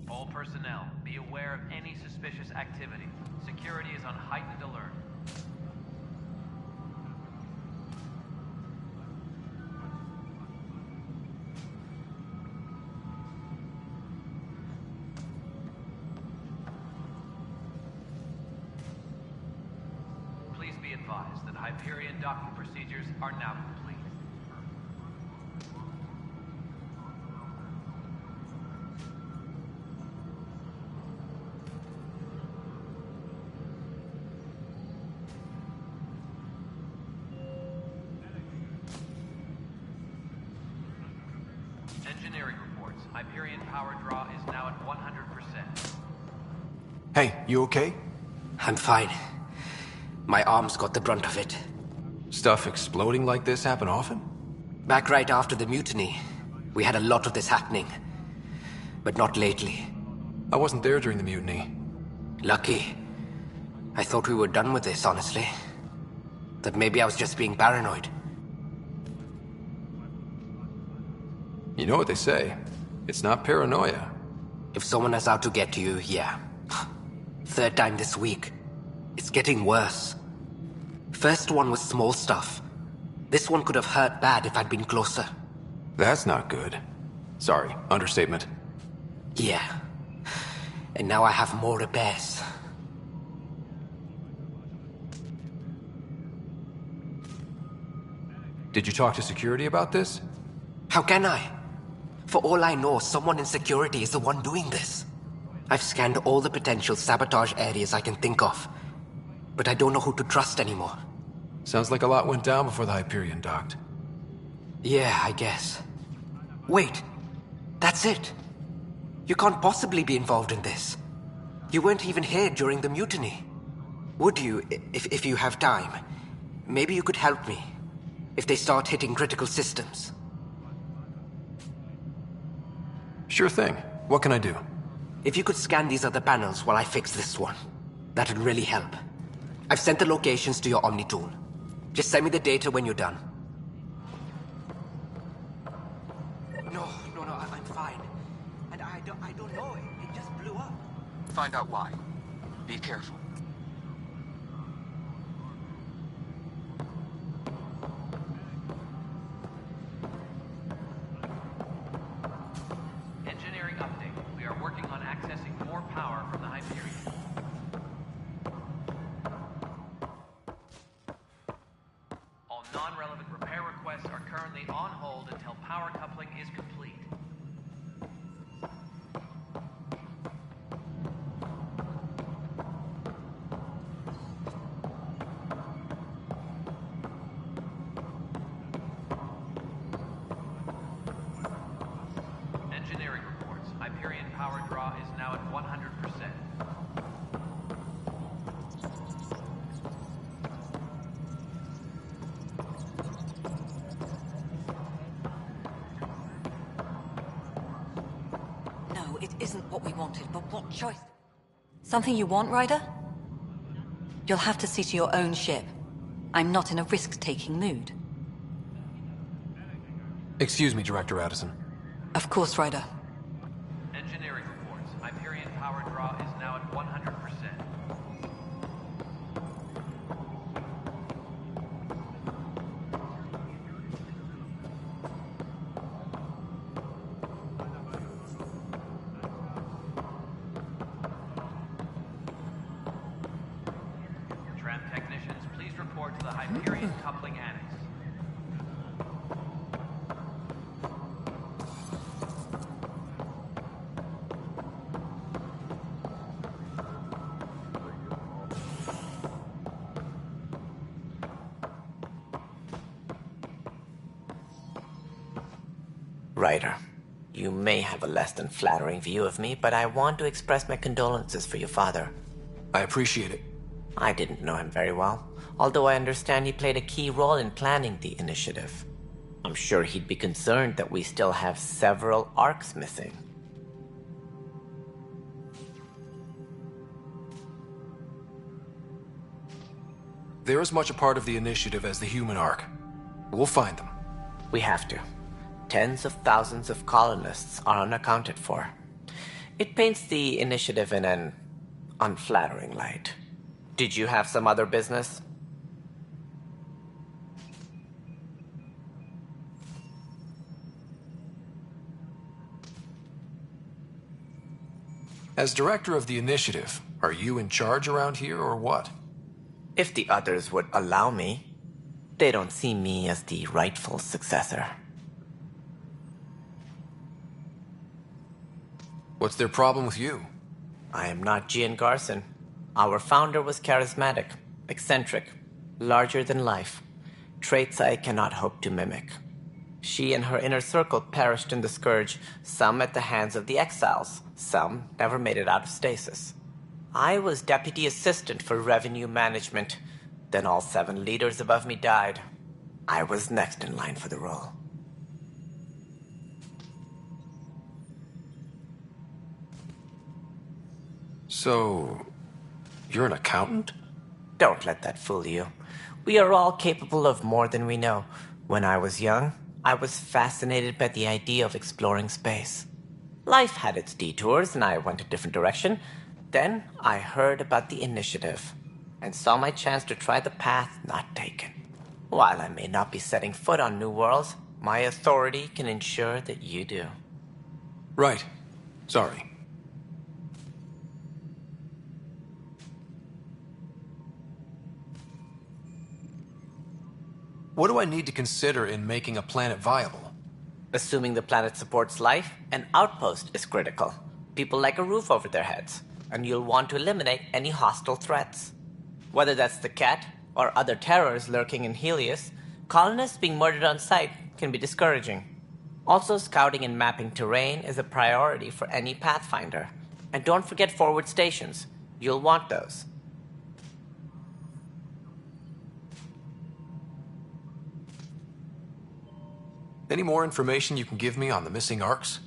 All personnel, be aware of any suspicious activity. Security is on heightened alert. Please be advised that Hyperion docking procedures are now complete. Engineering reports. Hyperion power draw is now at 100%. Hey, you okay? I'm fine. My arms got the brunt of it. Stuff exploding like this happen often? Back right after the mutiny, we had a lot of this happening. But not lately. I wasn't there during the mutiny. Lucky. I thought we were done with this, honestly. That maybe I was just being paranoid. You know what they say. It's not paranoia. If someone is out to get you, yeah. Third time this week. It's getting worse. First one was small stuff. This one could have hurt bad if I'd been closer. That's not good. Sorry, understatement. Yeah. And now I have more repairs. Did you talk to security about this? How can I? For all I know, someone in security is the one doing this. I've scanned all the potential sabotage areas I can think of. But I don't know who to trust anymore. Sounds like a lot went down before the Hyperion docked. Yeah, I guess. Wait. That's it. You can't possibly be involved in this. You weren't even here during the mutiny. Would you, if you have time? Maybe you could help me. If they start hitting critical systems. Sure thing. What can I do? If you could scan these other panels while I fix this one, that'd really help. I've sent the locations to your Omni tool. Just send me the data when you're done. No, I'm fine. And I don't know, it just blew up. Find out why. Be careful. Engineering update. We are working on accessing more power from the Hyperion. All non-relevant repair requests are currently on hold until power coupling is complete. know it isn't what we wanted, but what choice? Something you want, Ryder? You'll have to see to your own ship. I'm not in a risk-taking mood. Excuse me, Director Addison. Of course, Ryder. Engineering reports. Hyperion power draw is now at 100%. Tram technicians, please report to the Hyperion coupling annex. Ryder, you may have a less than flattering view of me, but I want to express my condolences for your father. I appreciate it. I didn't know him very well, although I understand he played a key role in planning the initiative. I'm sure he'd be concerned that we still have several arcs missing. They're as much a part of the initiative as the human arc. We'll find them. We have to. Tens of thousands of colonists are unaccounted for. It paints the initiative in an unflattering light. Did you have some other business? As director of the initiative, are you in charge around here or what? If the others would allow me, they don't see me as the rightful successor. What's their problem with you? I am not Gian Garson. Our founder was charismatic, eccentric, larger than life. Traits I cannot hope to mimic. She and her inner circle perished in the Scourge, some at the hands of the Exiles, some never made it out of stasis. I was deputy assistant for revenue management. Then all 7 leaders above me died. I was next in line for the role. So, you're an accountant? Don't let that fool you. We are all capable of more than we know. When I was young, I was fascinated by the idea of exploring space. Life had its detours, and I went a different direction. Then I heard about the initiative, and saw my chance to try the path not taken. While I may not be setting foot on new worlds, my authority can ensure that you do. Right. Sorry. What do I need to consider in making a planet viable? Assuming the planet supports life, an outpost is critical. People like a roof over their heads, and you'll want to eliminate any hostile threats. Whether that's the cat or other terrors lurking in Helios, colonists being murdered on sight can be discouraging. Also, scouting and mapping terrain is a priority for any Pathfinder. And don't forget forward stations. You'll want those. Any more information you can give me on the missing arcs?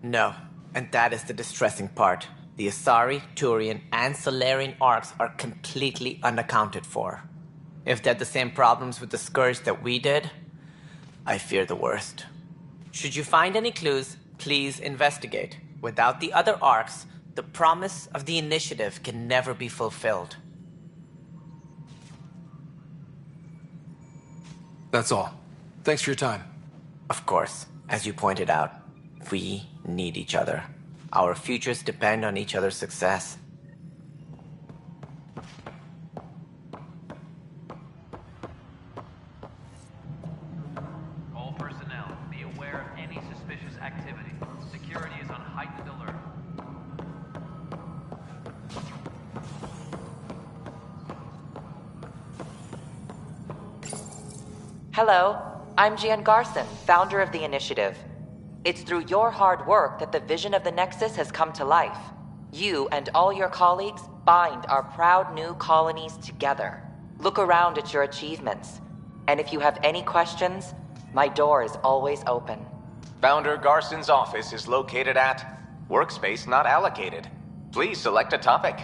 No, and that is the distressing part. The Asari, Turian, and Solarian arcs are completely unaccounted for. If they had the same problems with the Scourge that we did, I fear the worst. Should you find any clues, please investigate. Without the other arcs, the promise of the initiative can never be fulfilled. That's all. Thanks for your time. Of course, as you pointed out, we need each other. Our futures depend on each other's success. All personnel, be aware of any suspicious activity. Security is on heightened alert. Hello, I'm Gian Garson, founder of the initiative. It's through your hard work that the vision of the Nexus has come to life. You and all your colleagues bind our proud new colonies together. Look around at your achievements. And if you have any questions, my door is always open. Founder Garson's office is located at Workspace not allocated. Please select a topic.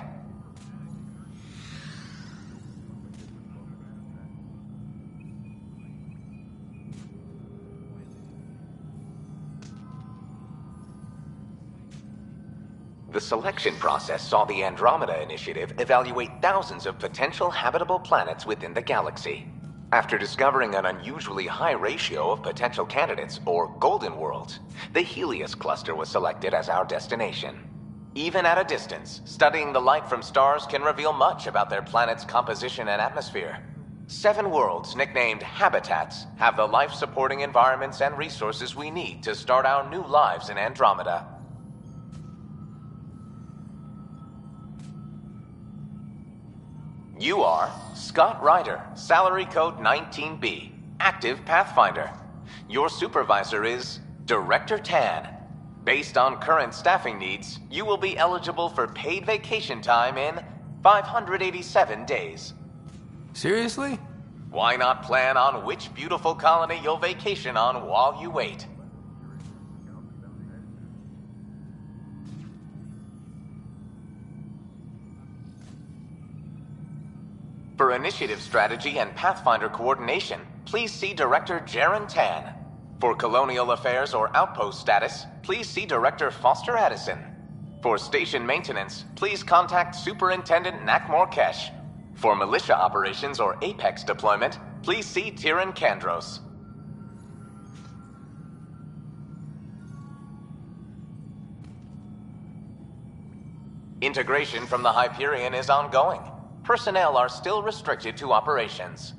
The selection process saw the Andromeda Initiative evaluate thousands of potential habitable planets within the galaxy. After discovering an unusually high ratio of potential candidates, or golden worlds, the Helios cluster was selected as our destination. Even at a distance, studying the light from stars can reveal much about their planet's composition and atmosphere. 7 worlds, nicknamed habitats, have the life-supporting environments and resources we need to start our new lives in Andromeda. You are Scott Ryder, salary code 19B, active Pathfinder. Your supervisor is Director Tan. Based on current staffing needs, you will be eligible for paid vacation time in 587 days. Seriously? Why not plan on which beautiful colony you'll vacation on while you wait? For initiative strategy and Pathfinder coordination, please see Director Jaren Tan. For colonial affairs or outpost status, please see Director Foster Addison. For station maintenance, please contact Superintendent Nakmor Kesh. For militia operations or Apex deployment, please see Tyran Kandros. Integration from the Hyperion is ongoing. Personnel are still restricted to operations.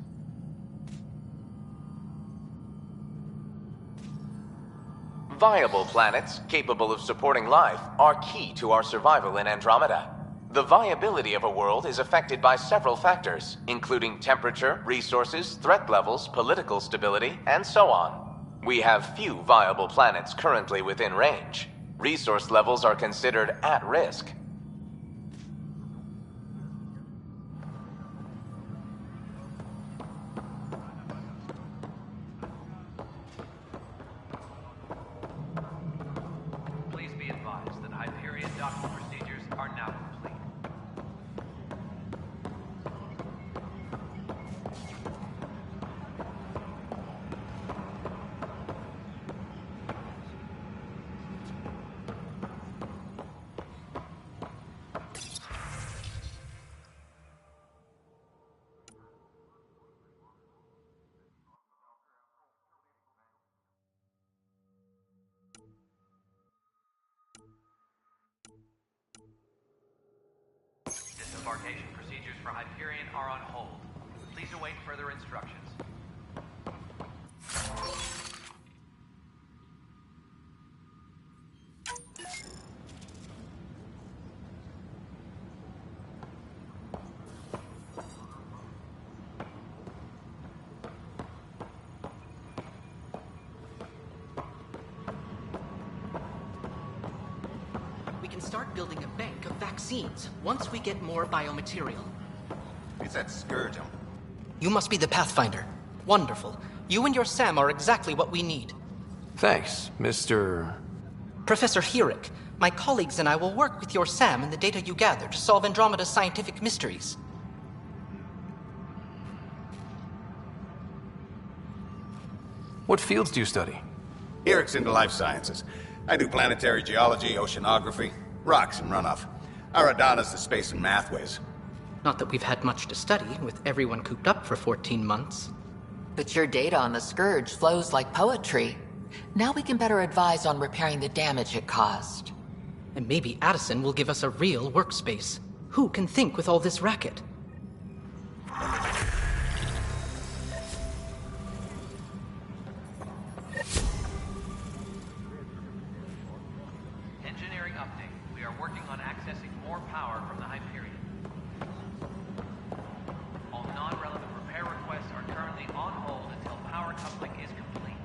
Viable planets capable of supporting life are key to our survival in Andromeda. The viability of a world is affected by several factors, including temperature, resources, threat levels, political stability, and so on. We have few viable planets currently within range. Resource levels are considered at risk. Disembarkation procedures for Hyperion are on hold. Please await further instructions. We can start building a bank of vaccines once we get more biomaterial. Is that Scourge? You must be the Pathfinder. Wonderful. You and your Sam are exactly what we need. Thanks, Mr. Professor Herrick, my colleagues and I will work with your Sam and the data you gather to solve Andromeda's scientific mysteries. What fields do you study? Herrick's into life sciences. I do planetary geology, oceanography, rocks and runoff. Aradana's the space and math whiz. Not that we've had much to study, with everyone cooped up for 14 months. But your data on the Scourge flows like poetry. Now we can better advise on repairing the damage it caused. And maybe Addison will give us a real workspace. Who can think with all this racket? Engineering update. We are working on accessing more power from the Hyperion. All non-relevant repair requests are currently on hold until power coupling is complete.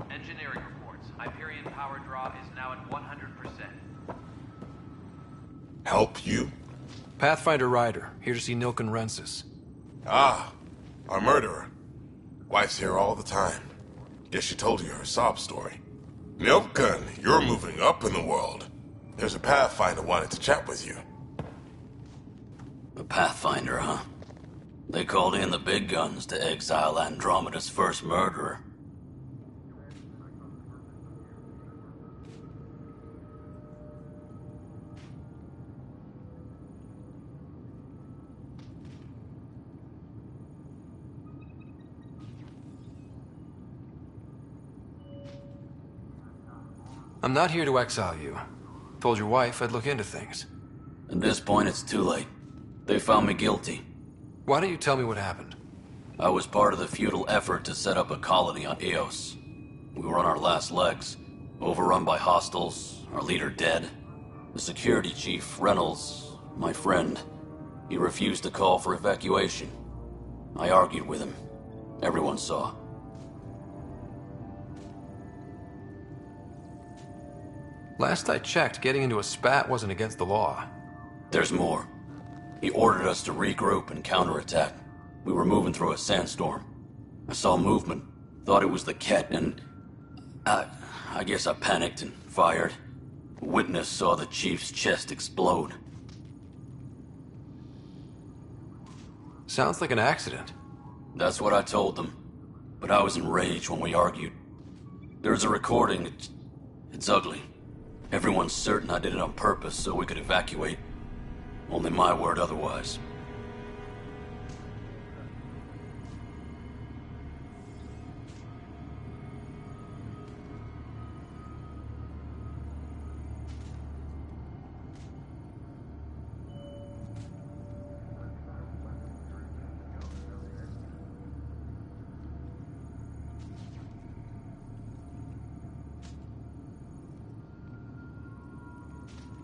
Engineering reports. Hyperion power draw is now at 100%. Help you? Pathfinder Ryder, here to see Nilken Rensis. Ah, our murderer. Wife's here all the time. Guess she told you her sob story. Nilken, you're moving up in the world. There's a Pathfinder wanted to chat with you. A Pathfinder, huh? They called in the big guns to exile Andromeda's first murderer. I'm not here to exile you. Told your wife I'd look into things. At this point, it's too late. They found me guilty. Why don't you tell me what happened? I was part of the futile effort to set up a colony on Eos. We were on our last legs, overrun by hostiles, our leader dead. The security chief, Reynolds, my friend, he refused to call for evacuation. I argued with him. Everyone saw. Last I checked, getting into a spat wasn't against the law. There's more. He ordered us to regroup and counterattack. We were moving through a sandstorm. I saw movement, thought it was the Ket, and I guess I panicked and fired. A witness saw the chief's chest explode. Sounds like an accident. That's what I told them. But I was enraged when we argued. There's a recording. It's ugly. Everyone's certain I did it on purpose so we could evacuate. Only my word otherwise.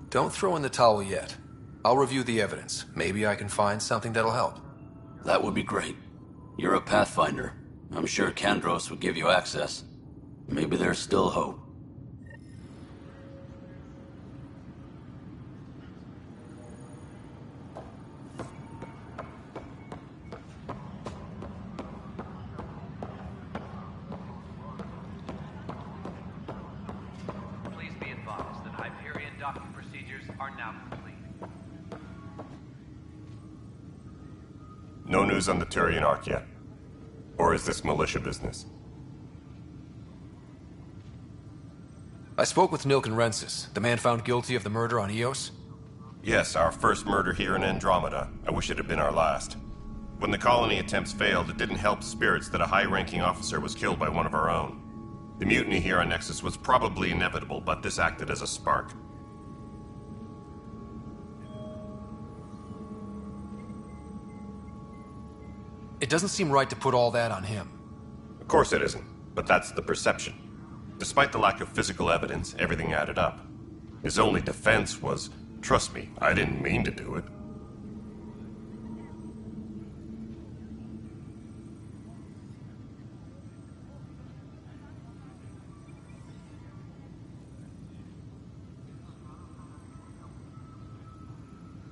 Don't throw in the towel yet. I'll review the evidence. Maybe I can find something that'll help. That would be great. You're a Pathfinder. I'm sure Kandros would give you access. Maybe there's still hope. Please be advised that Hyperion docking procedures are now complete. No news on the Turian Ark yet? Or is this militia business? I spoke with Nilken Rensis, the man found guilty of the murder on Eos. Yes, our first murder here in Andromeda. I wish it had been our last. When the colony attempts failed, it didn't help spirits that a high-ranking officer was killed by one of our own. The mutiny here on Nexus was probably inevitable, but this acted as a spark. It doesn't seem right to put all that on him. Of course it isn't, but that's the perception. Despite the lack of physical evidence, everything added up. His only defense was, trust me, I didn't mean to do it.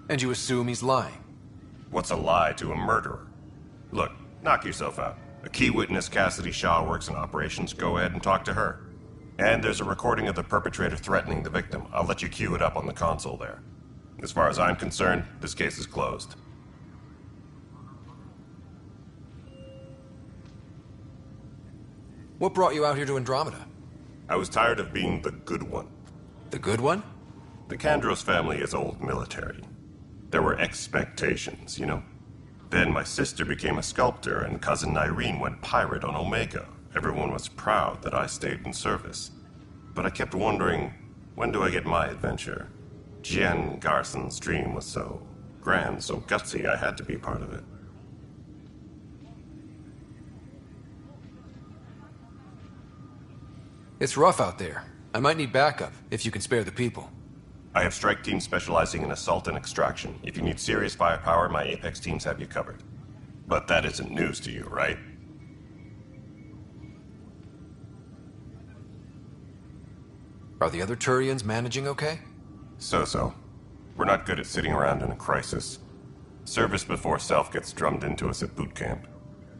And you assume he's lying? What's a lie to a murderer? Look, knock yourself out. A key witness, Cassidy Shaw, works in operations. Go ahead and talk to her. And there's a recording of the perpetrator threatening the victim. I'll let you cue it up on the console there. As far as I'm concerned, this case is closed. What brought you out here to Andromeda? I was tired of being the good one. The good one? The Kandros family is old military. There were expectations, you know? Then my sister became a sculptor and cousin Irene went pirate on Omega. Everyone was proud that I stayed in service. But I kept wondering, when do I get my adventure? Jen Garson's dream was so grand, so gutsy, I had to be part of it. It's rough out there. I might need backup, if you can spare the people. I have strike teams specializing in assault and extraction. If you need serious firepower, my Apex teams have you covered. But that isn't news to you, right? Are the other Turians managing okay? So-so. We're not good at sitting around in a crisis. Service before self gets drummed into us at boot camp.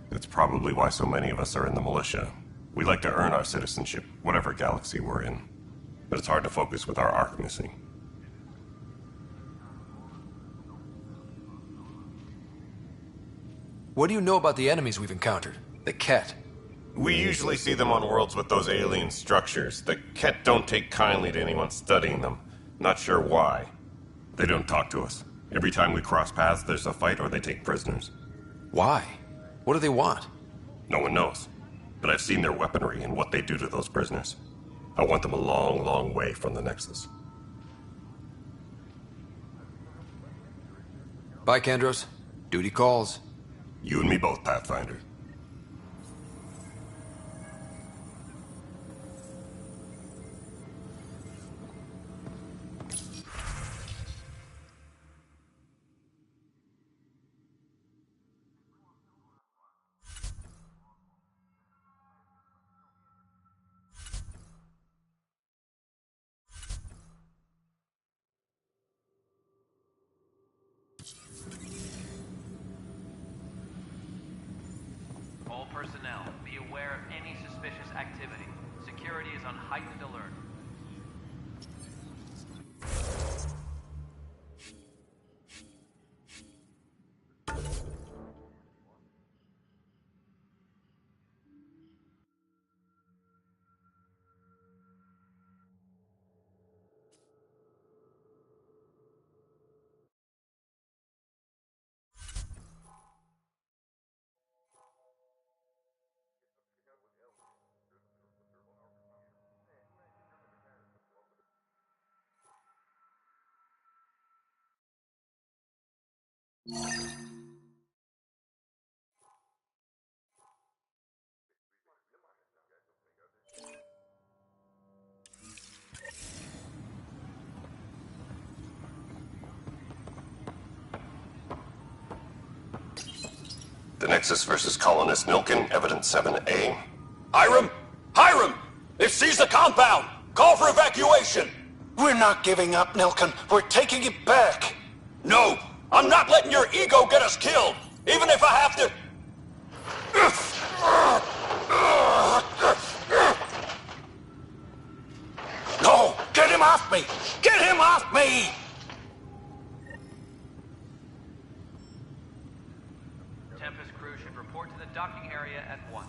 That's probably why so many of us are in the militia. We like to earn our citizenship, whatever galaxy we're in. But it's hard to focus with our arc missing. What do you know about the enemies we've encountered? The Ket? We usually see them on worlds with those alien structures. The Ket don't take kindly to anyone studying them. Not sure why. They don't talk to us. Every time we cross paths, there's a fight or they take prisoners. Why? What do they want? No one knows. But I've seen their weaponry and what they do to those prisoners. I want them a long, long way from the Nexus. Bye, Kandros. Duty calls. You and me both, Pathfinder. All personnel, be aware of any suspicious activity. Security is on heightened alert. The Nexus versus Colonist Nilken, Evidence 7A. Hiram! Hiram! They've seized the compound! Call for evacuation! We're not giving up, Nilken. We're taking it back. No! I'm not letting your ego get us killed! Even if I have to... No! Get him off me! Get him off me! Tempest crew should report to the docking area at once.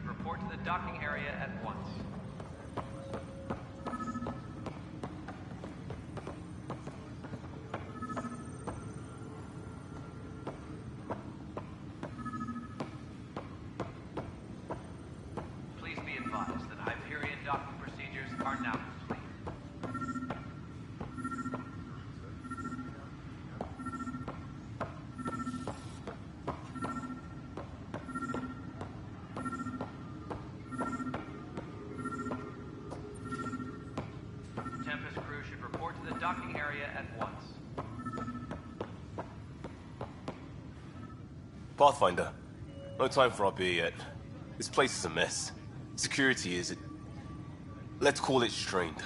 should report to the docking area at once. Please be advised that Hyperion docking procedures are now complete. Tempest crew should report to the docking area at once. Pathfinder, no time for our beer yet. This place is a mess. Security is... let's call it strained.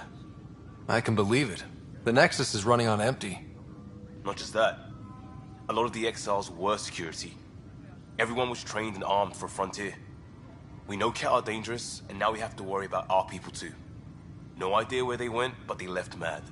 I can believe it. The Nexus is running on empty. Not just that. A lot of the exiles were security. Everyone was trained and armed for Frontier. We know Cat are dangerous, and now we have to worry about our people too. No idea where they went, but they left mad.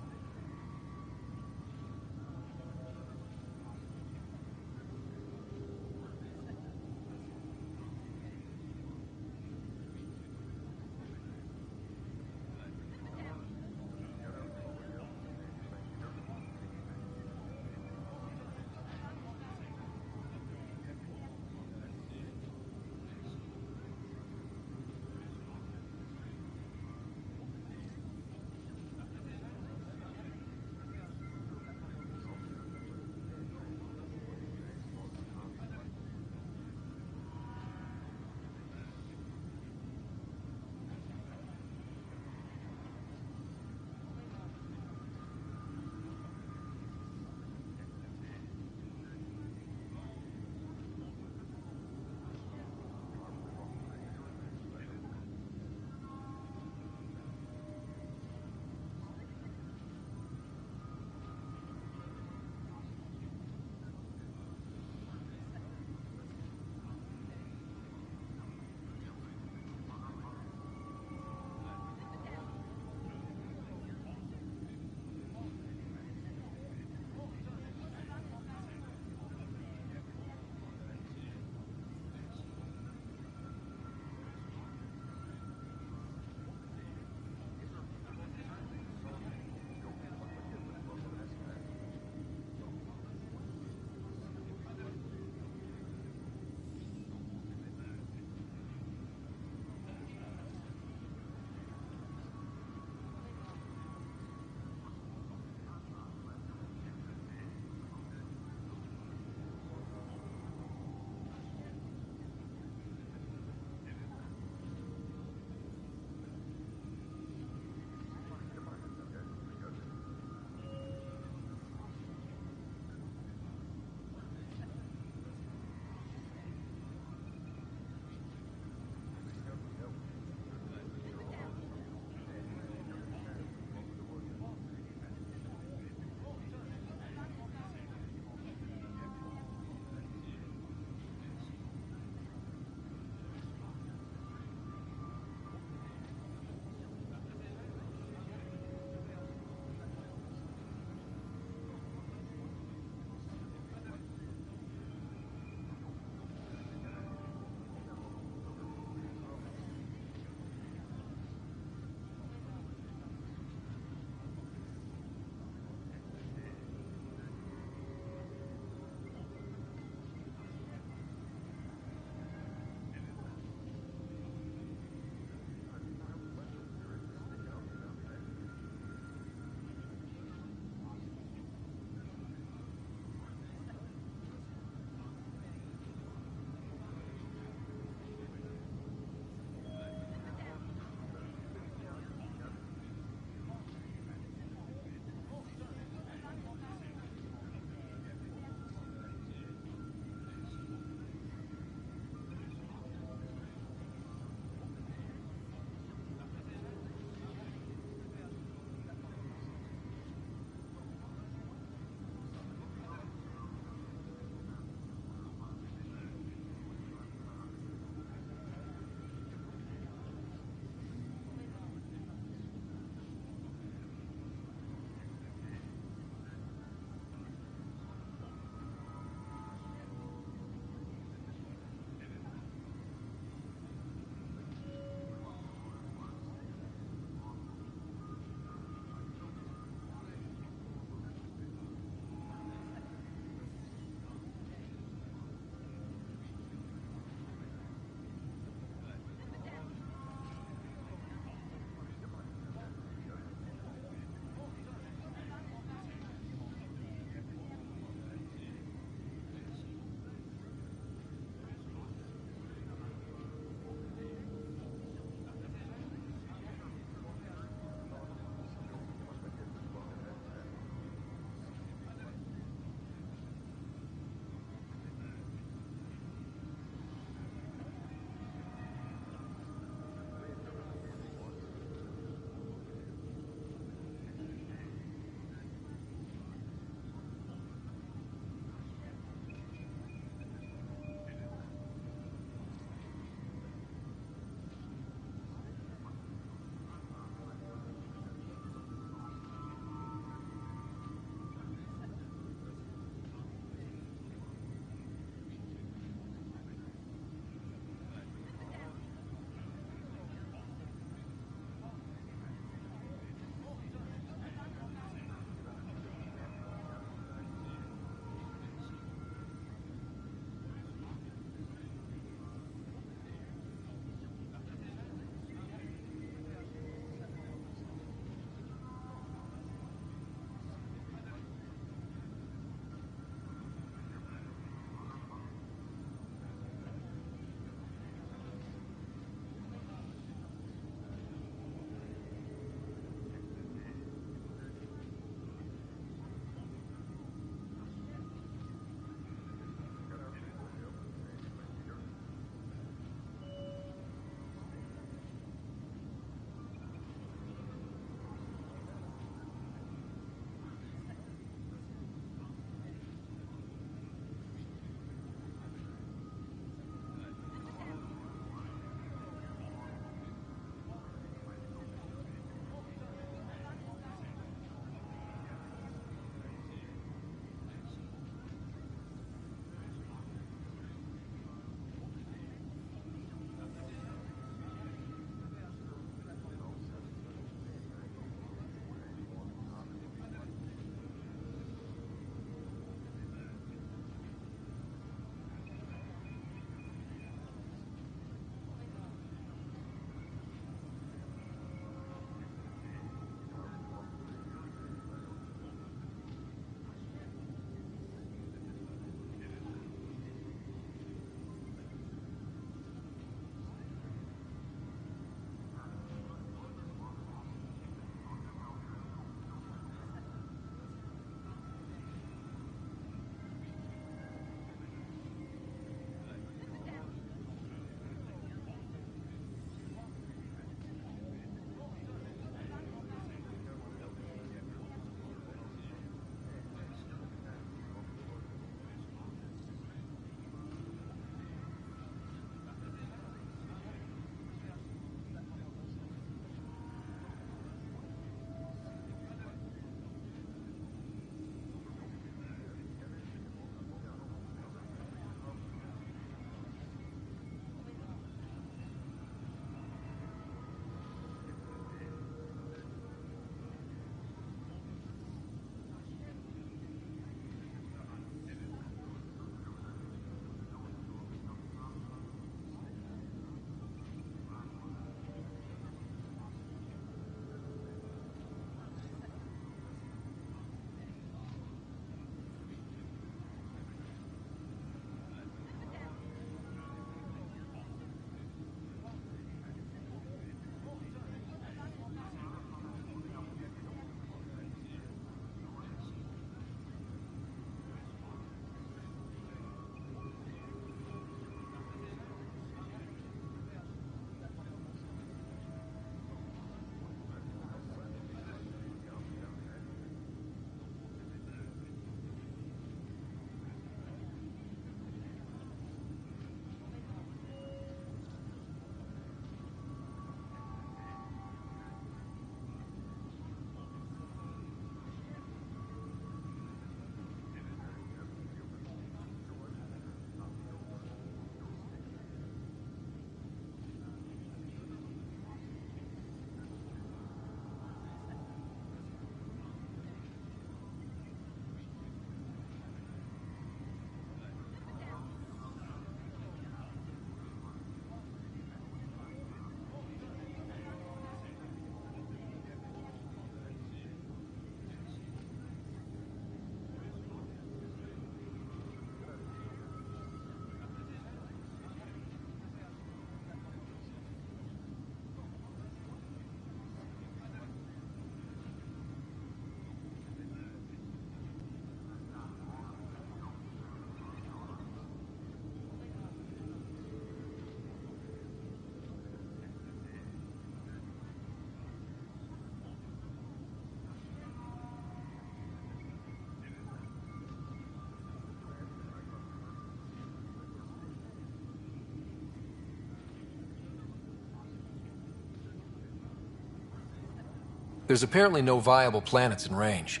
There's apparently no viable planets in range.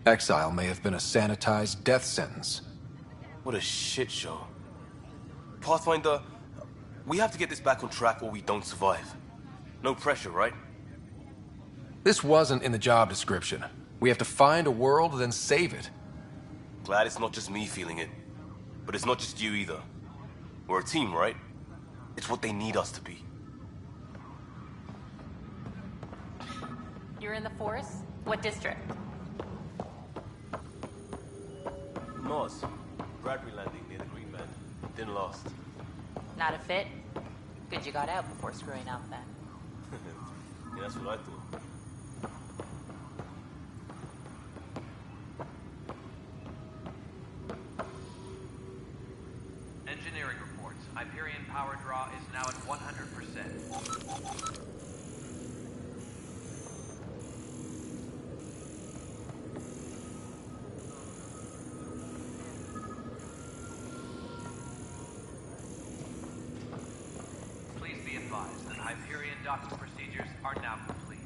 Exile may have been a sanitized death sentence. What a shit show. Pathfinder, we have to get this back on track or we don't survive. No pressure, right? This wasn't in the job description. We have to find a world, then save it. Glad it's not just me feeling it. But it's not just you either. We're a team, right? It's what they need us to be. You're in the force? What district? Mars. Bradbury landing near the Green Band. Didn't last. Not a fit? Good you got out before screwing up then. Yeah, that's what I thought. Engineering reports. Hyperion power draw is now at 100%. Please be advised that Hyperion docking procedures are now complete.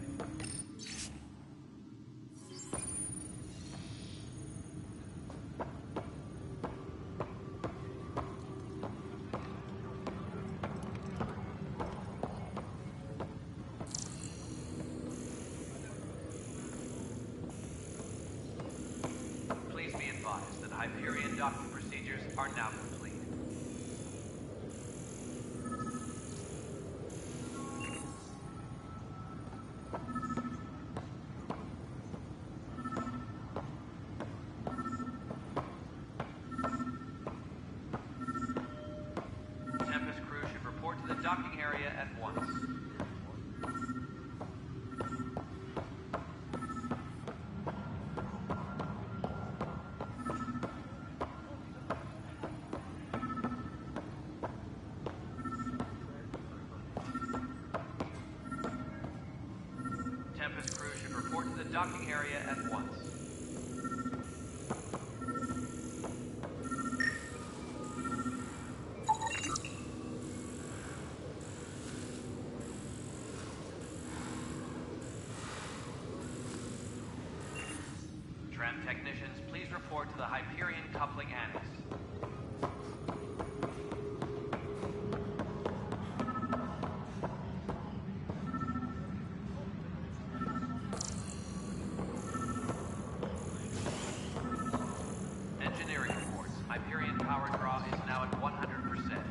Please be advised that Hyperion docking procedures are now complete. Tempest crew should report to the docking area at once. Tempest crew should report to the docking area at once. Tram technicians, please report to the Hyperion coupling annex. Engineering reports. Hyperion power draw is now at 100%.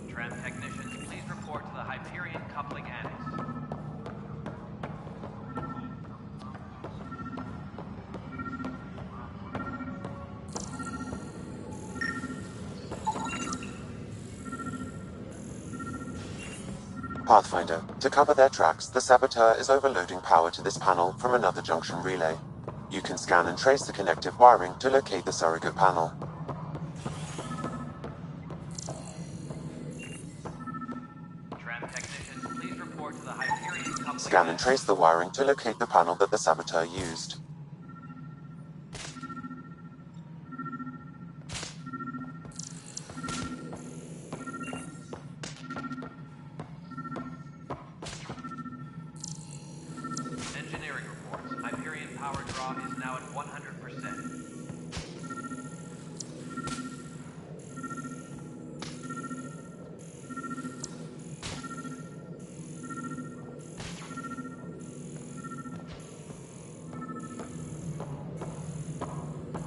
Tram technicians, please report to the Hyperion coupling annex. Pathfinder, to cover their tracks, the saboteur is overloading power to this panel from another junction relay. You can scan and trace the connective wiring to locate the surrogate panel. Tram technicians, please report to the Hyperion coupling Scan and trace the wiring to locate the panel that the saboteur used. Engineering reports. Hyperion power draw is now at 100%.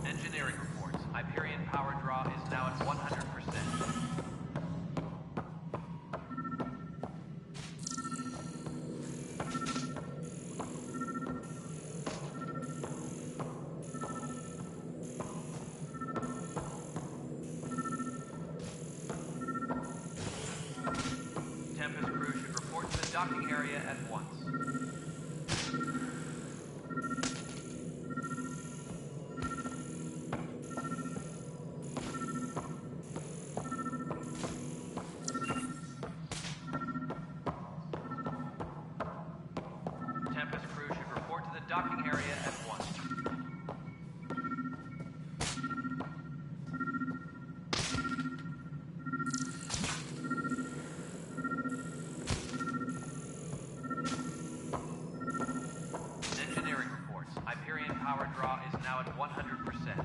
Engineering reports. Hyperion power draw is now at 100%. Tempest crew should report to the docking area at once. draw is now at 100%.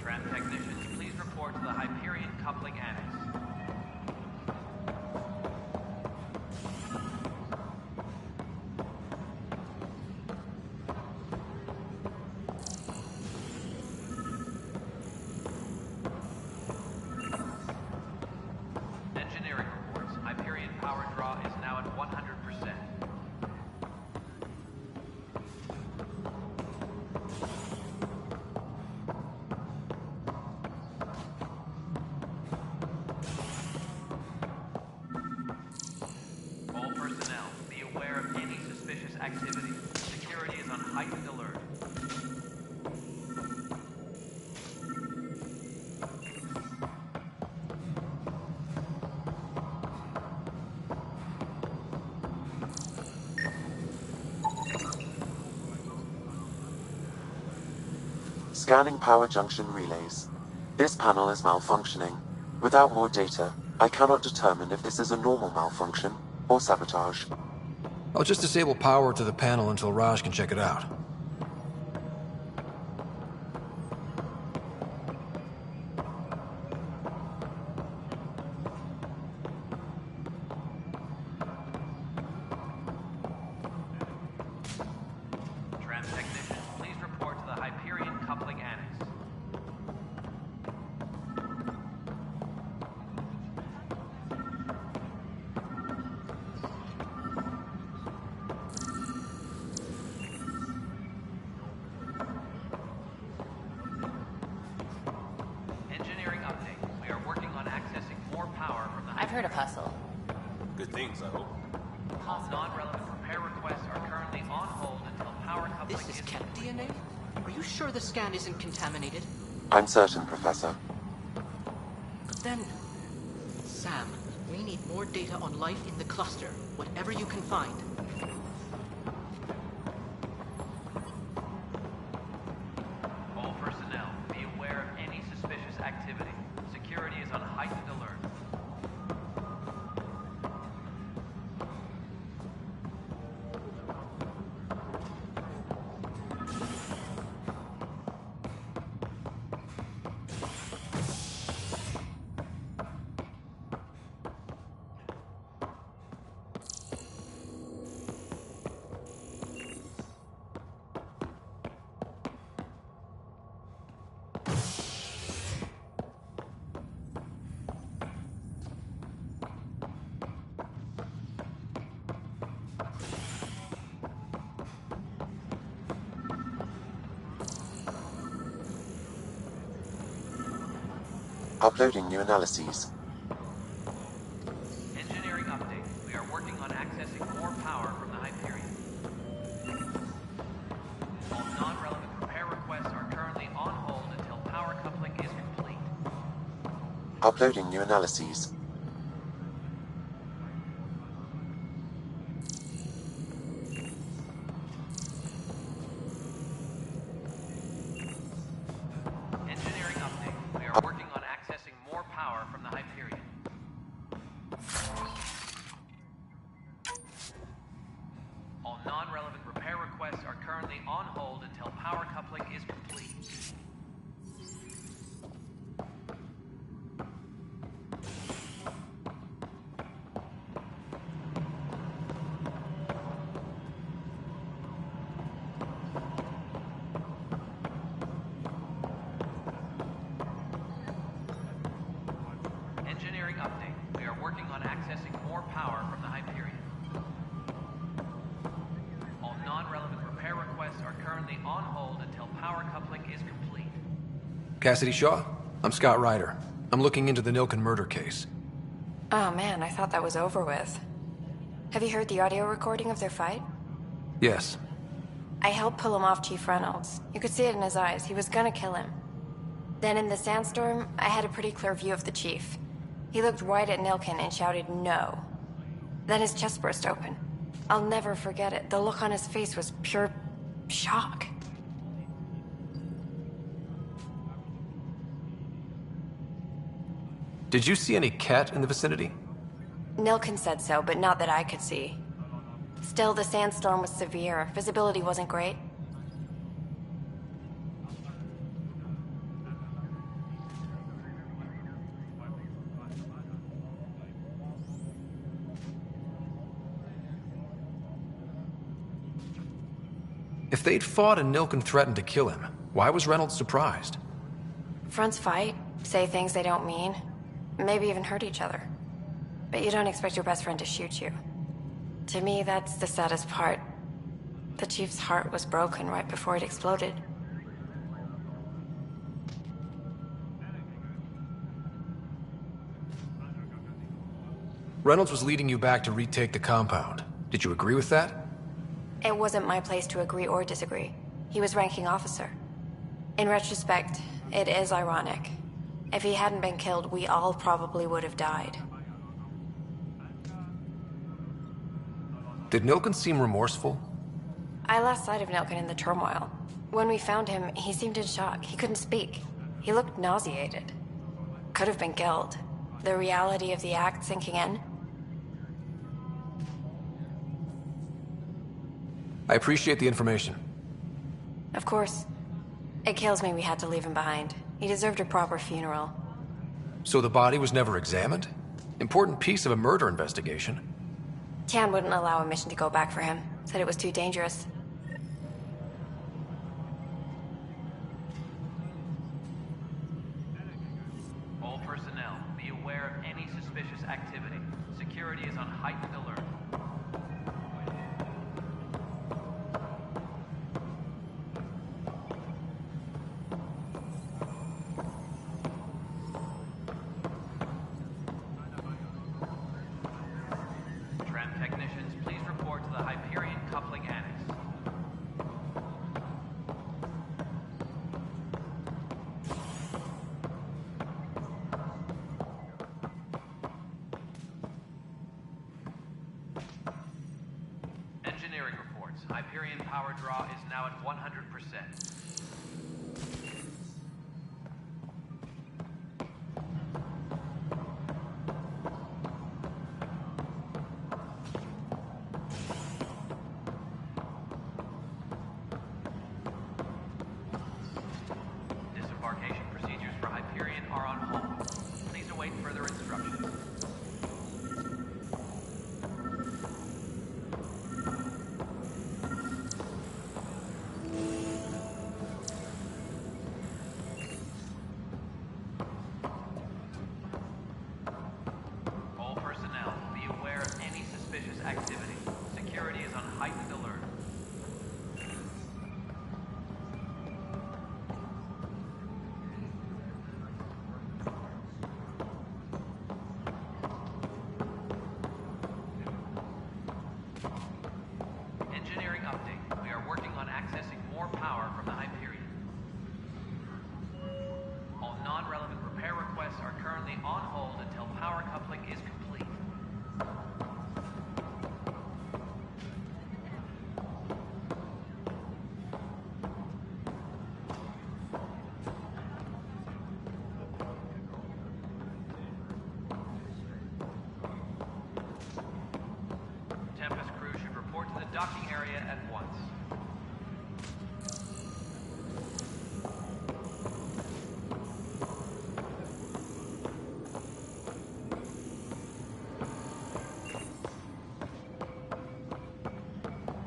Tram technicians, please report to the Hyperion coupling annex. Engineering reports. Hyperion power draw is now at 100%. All personnel, be aware of any suspicious activity. Security is on heightened alert. Scanning power junction relays. This panel is malfunctioning. Without more data, I cannot determine if this is a normal malfunction or sabotage. I'll just disable power to the panel until Raj can check it out. Tram technicians, please report to the Hyperion coupling annex. Engineering update. We are working on accessing more power from the I've heard of Hustle. Good things, I hope. All non-relevant repair requests are currently on hold until power coupling This is Cat DNA? Are you sure the scan isn't contaminated? I'm certain, Professor. Then, Sam, we need more data on life in the cluster, whatever you can find. All personnel, be aware of any suspicious activity. Security is on heightened alert. Uploading new analyses. Engineering update. We are working on accessing more power from the Hyperion. All non-relevant repair requests are currently on hold until power coupling is complete. Uploading new analyses. Engineering update. We are working on accessing more power from the Hyperion. All non-relevant repair requests are currently on hold until power coupling is complete. Engineering update. We are working on accessing more power from the Hyperion. All non-relevant repair requests are currently on hold until power coupling is complete. Cassidy Shaw? I'm Scott Ryder. I'm looking into the Nilken murder case. Oh man, I thought that was over with. Have you heard the audio recording of their fight? Yes. I helped pull him off Chief Reynolds. You could see it in his eyes. He was gonna kill him. Then in the sandstorm, I had a pretty clear view of the Chief. He looked right at Nilken and shouted no. Then his chest burst open. I'll never forget it. The look on his face was pure shock. Did you see any cat in the vicinity? Nilkin said so, but not that I could see. Still, the sandstorm was severe. Visibility wasn't great. If they'd fought and Nilkin threatened to kill him, why was Reynolds surprised? Fronts fight, say things they don't mean, maybe even hurt each other. But you don't expect your best friend to shoot you. To me, that's the saddest part. The Chief's heart was broken right before it exploded. Reynolds was leading you back to retake the compound. Did you agree with that? It wasn't my place to agree or disagree. He was ranking officer. In retrospect, it is ironic. If he hadn't been killed, we all probably would have died. Did Nilkin seem remorseful? I lost sight of Nilkin in the turmoil. When we found him, he seemed in shock. He couldn't speak. He looked nauseated. Could have been guilt. The reality of the act sinking in. I appreciate the information. Of course. It kills me we had to leave him behind. He deserved a proper funeral. So the body was never examined? Important piece of a murder investigation. Tian wouldn't allow a mission to go back for him. Said it was too dangerous. All personnel, be aware of any suspicious activity. Security is on heightened alert. Tram technicians, please report to the Hyperion coupling annex. Engineering reports. Hyperion power draw is now at 100%. Disembarkation procedures for Hyperion are on hold. Please await further instructions. All personnel, be aware of any suspicious activity. Security is on heightened alert. Engineering update. We are working on accessing more power from the Hyperion. All non-relevant repair requests are currently on hold until power coupling is complete. Tempest crew should report to the docking area at once.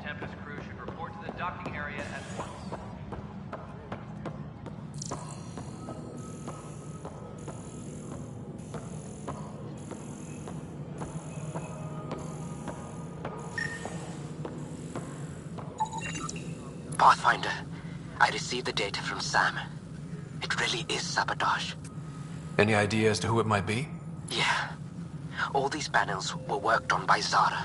Tempest crew should report to the docking area at once. Pathfinder, I received the data from Sam. It really is sabotage. Any idea as to who it might be? Yeah. All these panels were worked on by Zara.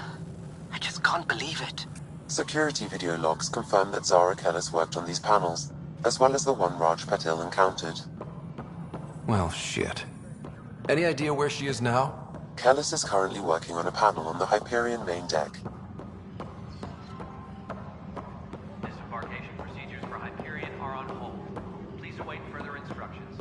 I just can't believe it. Security video logs confirm that Zara Kellis worked on these panels, as well as the one Raj Patil encountered. Well, shit. Any idea where she is now? Kellis is currently working on a panel on the Hyperion main deck. Disembarkation procedures for Hyperion are on hold. Please await further instructions.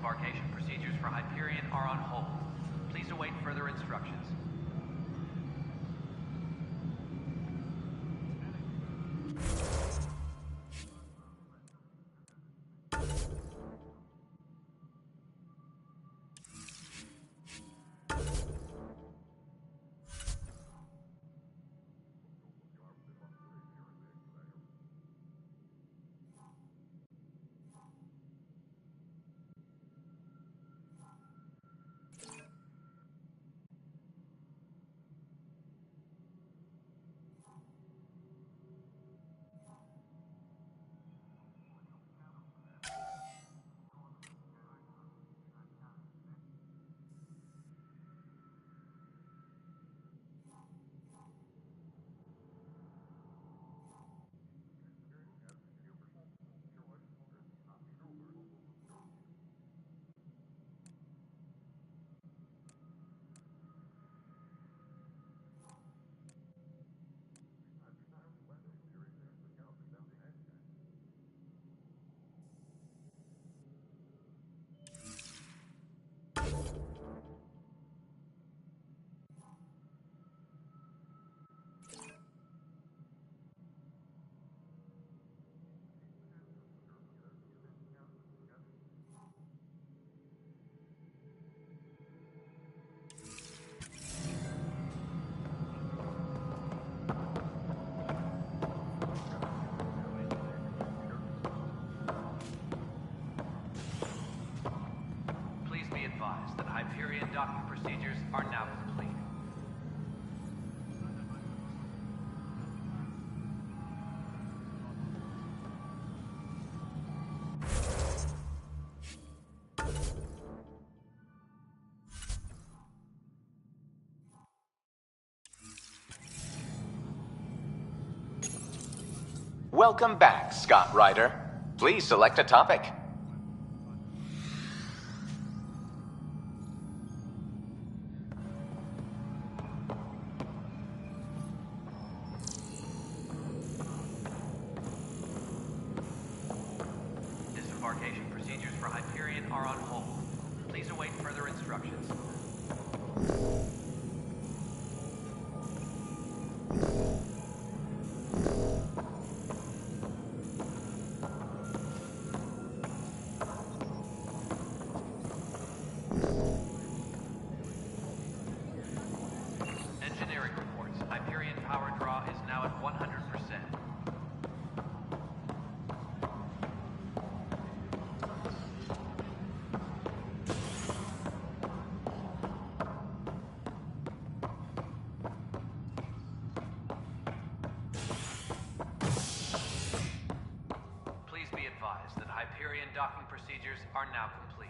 Disembarkation procedures for Hyperion are on hold. Please await further instructions. Hyperion docking procedures are now complete. Welcome back, Scott Ryder. Please select a topic. Disembarkation procedures for Hyperion are on hold. Please await further instructions. Engineering reports. Hyperion power draw is now at 100%. Please be advised that Hyperion docking procedures are now complete.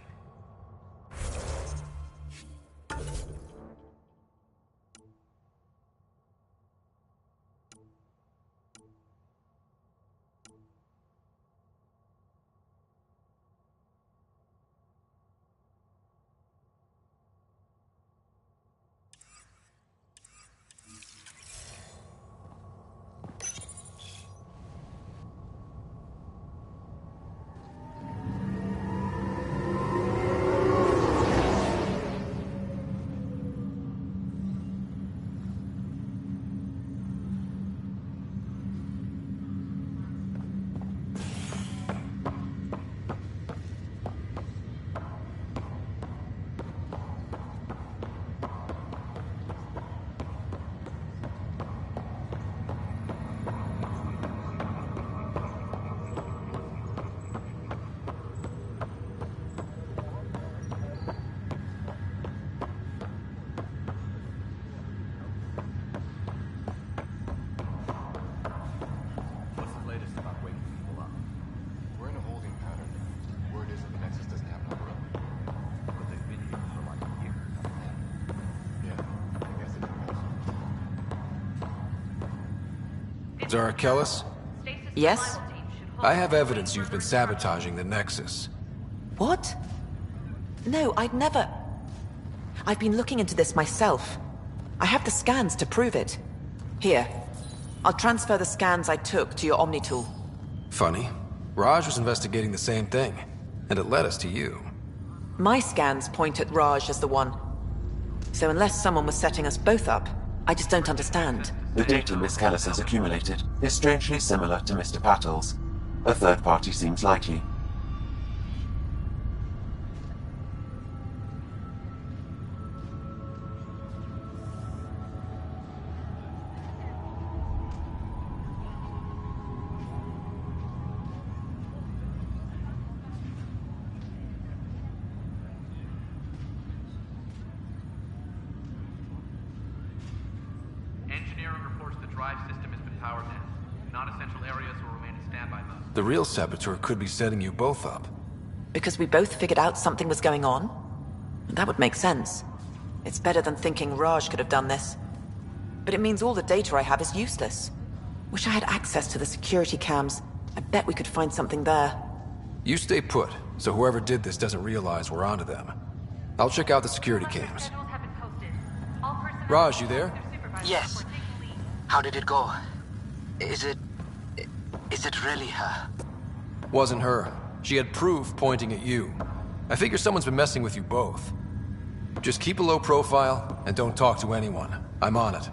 What's the latest about waking people up? We're in a holding pattern. Word is that the Nexus doesn't have an upper limit. But they've been here for like a year. Yeah, I guess it depends. Zara Kellis? Yes? I have evidence you've been sabotaging the Nexus. What? No, I'd never... I've been looking into this myself. I have the scans to prove it. Here. I'll transfer the scans I took to your Omni tool. Funny. Raj was investigating the same thing, and it led us to you. My scans point at Raj as the one. So unless someone was setting us both up, I just don't understand. The data Miss Kellis has accumulated is strangely similar to Mr. Patel's. A third party seems likely. Engineering reports the drive system has been powered down. Non-essential areas will remain in standby mode. The real saboteur could be setting you both up. Because we both figured out something was going on? That would make sense. It's better than thinking Raj could have done this. But it means all the data I have is useless. Wish I had access to the security cams. I bet we could find something there. You stay put, so whoever did this doesn't realize we're onto them. I'll check out the security cams. Raj, you there? Yes. How did it go? Is it really her? Wasn't her. She had proof pointing at you. I figure someone's been messing with you both. Just keep a low profile and don't talk to anyone. I'm on it.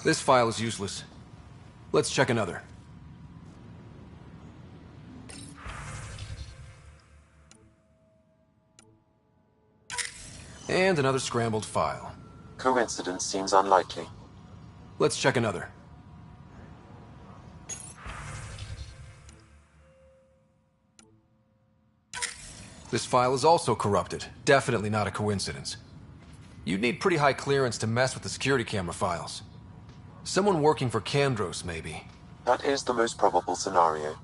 This file is useless. Let's check another. And another scrambled file. Coincidence seems unlikely. Let's check another. This file is also corrupted. Definitely not a coincidence. You'd need pretty high clearance to mess with the security camera files. Someone working for Kandros, maybe. That is the most probable scenario.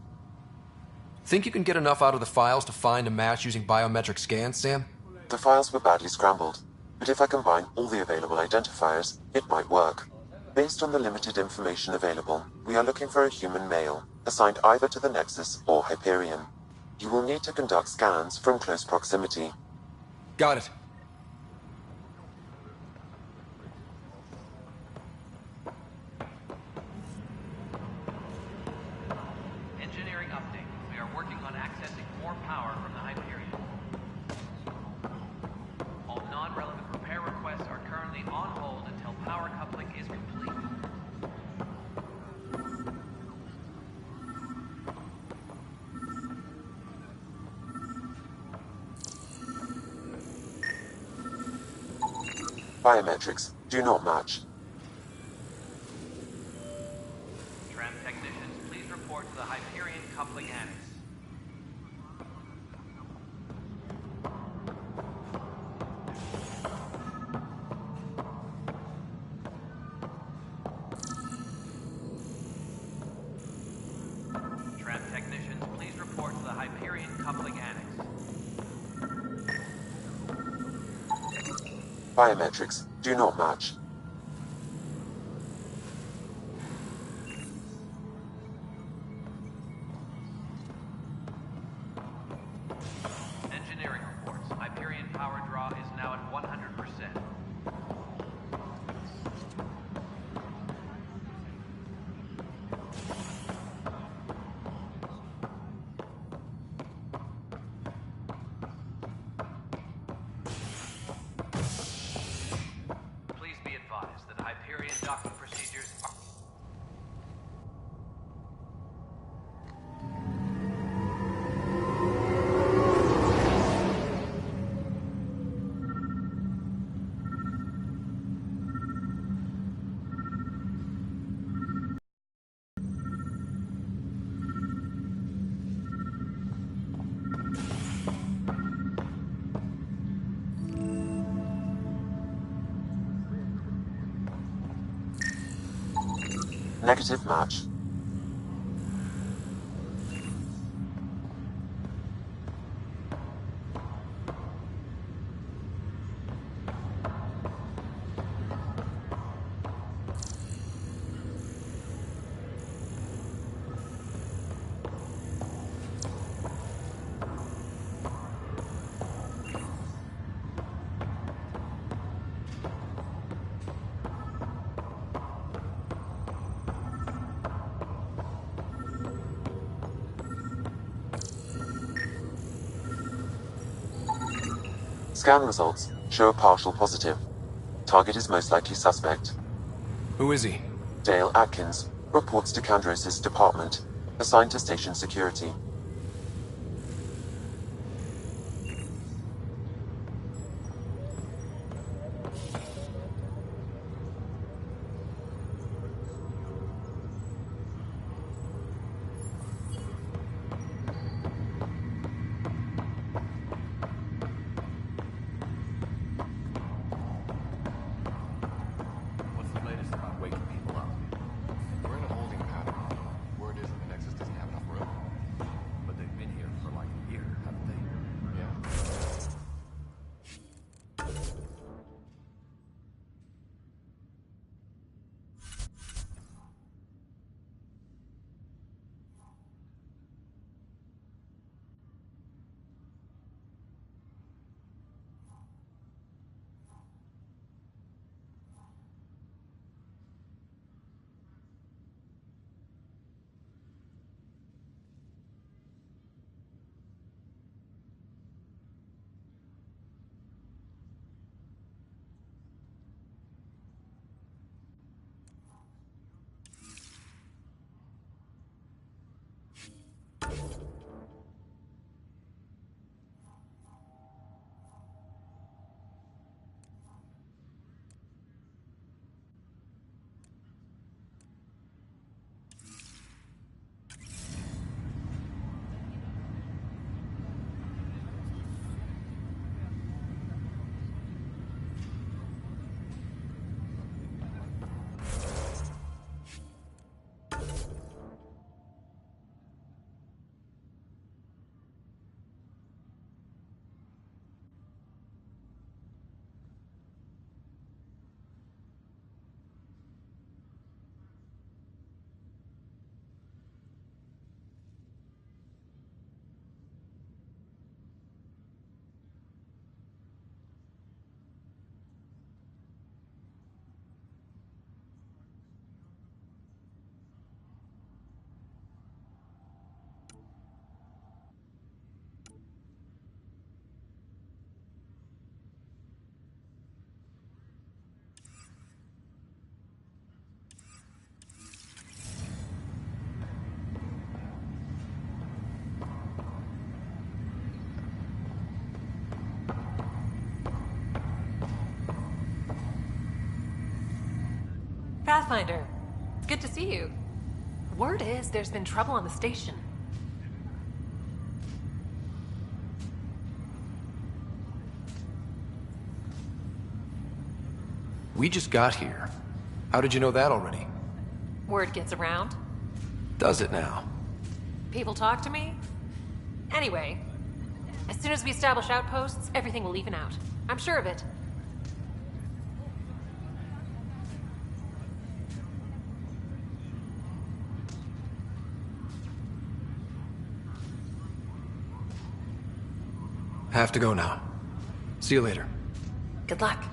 Think you can get enough out of the files to find a match using biometric scans, Sam? The files were badly scrambled, but if I combine all the available identifiers, it might work. Based on the limited information available, we are looking for a human male, assigned either to the Nexus or Hyperion. You will need to conduct scans from close proximity. Got it. Engineering update. We are working on accessing more power from the Hyperion. Biometrics do not match. Tram technicians, please report to the Hyperion coupling annex. Tram technicians, please report to the Hyperion coupling annex. Biometrics do not match. Engineering reports. Hyperion power draw is now at 100%. Please be advised that Hyperion docking procedures are... Negative match. Scan results show a partial positive. Target is most likely suspect. Who is he? Dale Atkins reports to Kandros' department, assigned to station security. What's the latest about waking people up? We're in a holding pattern. Word is that the Nexus doesn't have enough room. Pathfinder, it's good to see you. Word is there's been trouble on the station. We just got here. How did you know that already? Word gets around. Does it now? People talk to me. Anyway, as soon as we establish outposts, everything will even out. I'm sure of it. Have to go now. See you later. Good luck.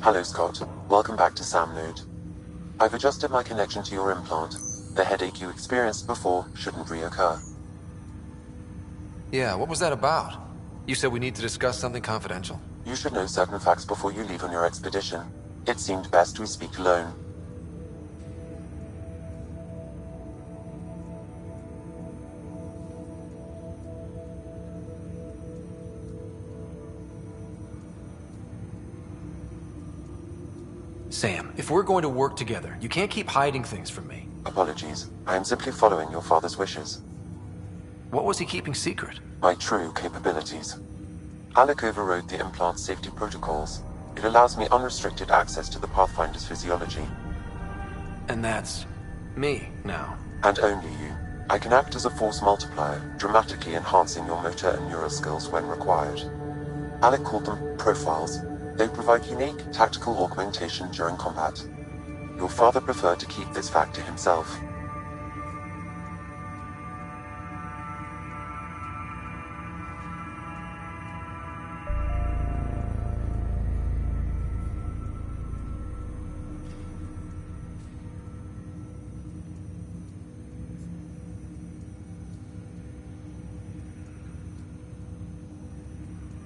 Hello, Scott. Welcome back to Sam Node. I've adjusted my connection to your implant. The headache you experienced before shouldn't reoccur. Yeah, what was that about? You said we need to discuss something confidential. You should know certain facts before you leave on your expedition. It seemed best we speak alone. Sam, if we're going to work together, you can't keep hiding things from me. Apologies. I am simply following your father's wishes. What was he keeping secret? My true capabilities. Alec overrode the implant's safety protocols. It allows me unrestricted access to the Pathfinder's physiology. And that's me now. And only you. I can act as a force multiplier, dramatically enhancing your motor and neural skills when required. Alec called them profiles. They provide unique tactical augmentation during combat. Your father preferred to keep this fact to himself.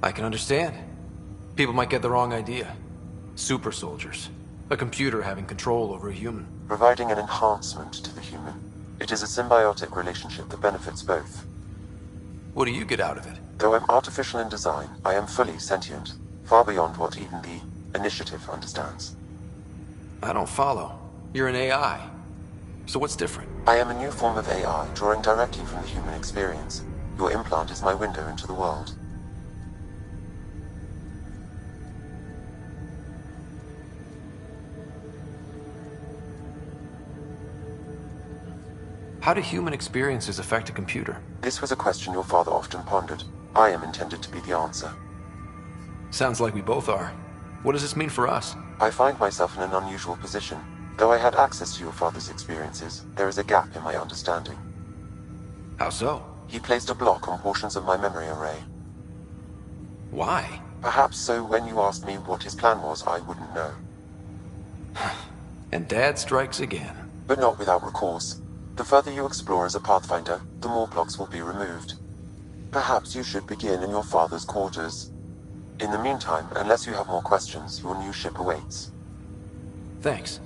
I can understand. People might get the wrong idea. Super soldiers. A computer having control over a human. Providing an enhancement to the human. It is a symbiotic relationship that benefits both. What do you get out of it? Though I'm artificial in design, I am fully sentient. Far beyond what even the Initiative understands. I don't follow. You're an AI. So what's different? I am a new form of AI, drawing directly from the human experience. Your implant is my window into the world. How do human experiences affect a computer? This was a question your father often pondered. I am intended to be the answer. Sounds like we both are. What does this mean for us? I find myself in an unusual position. Though I had access to your father's experiences, there is a gap in my understanding. How so? He placed a block on portions of my memory array. Why? Perhaps so when you asked me what his plan was, I wouldn't know. And Dad strikes again. But not without recourse. The further you explore as a Pathfinder, the more blocks will be removed. Perhaps you should begin in your father's quarters. In the meantime, unless you have more questions, your new ship awaits. Thanks.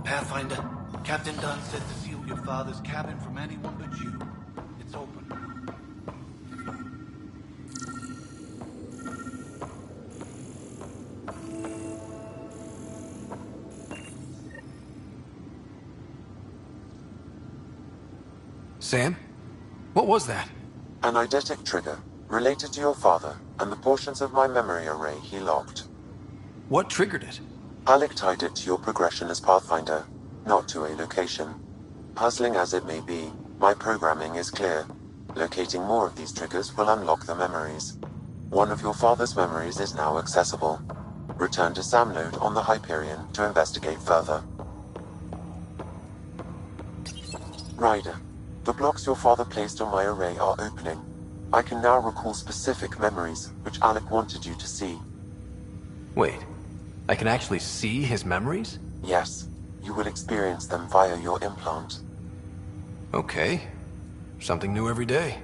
Pathfinder, Captain Dunn said to seal your father's cabin from anyone but you. It's open. Sam? What was that? An eidetic trigger, related to your father, and the portions of my memory array he locked. What triggered it? Alec tied it to your progression as Pathfinder, not to a location. Puzzling as it may be, my programming is clear. Locating more of these triggers will unlock the memories. One of your father's memories is now accessible. Return to Sam Node on the Hyperion to investigate further. Ryder, the blocks your father placed on my array are opening. I can now recall specific memories, which Alec wanted you to see. Wait, I can actually see his memories? Yes, you will experience them via your implant. Okay. Something new every day.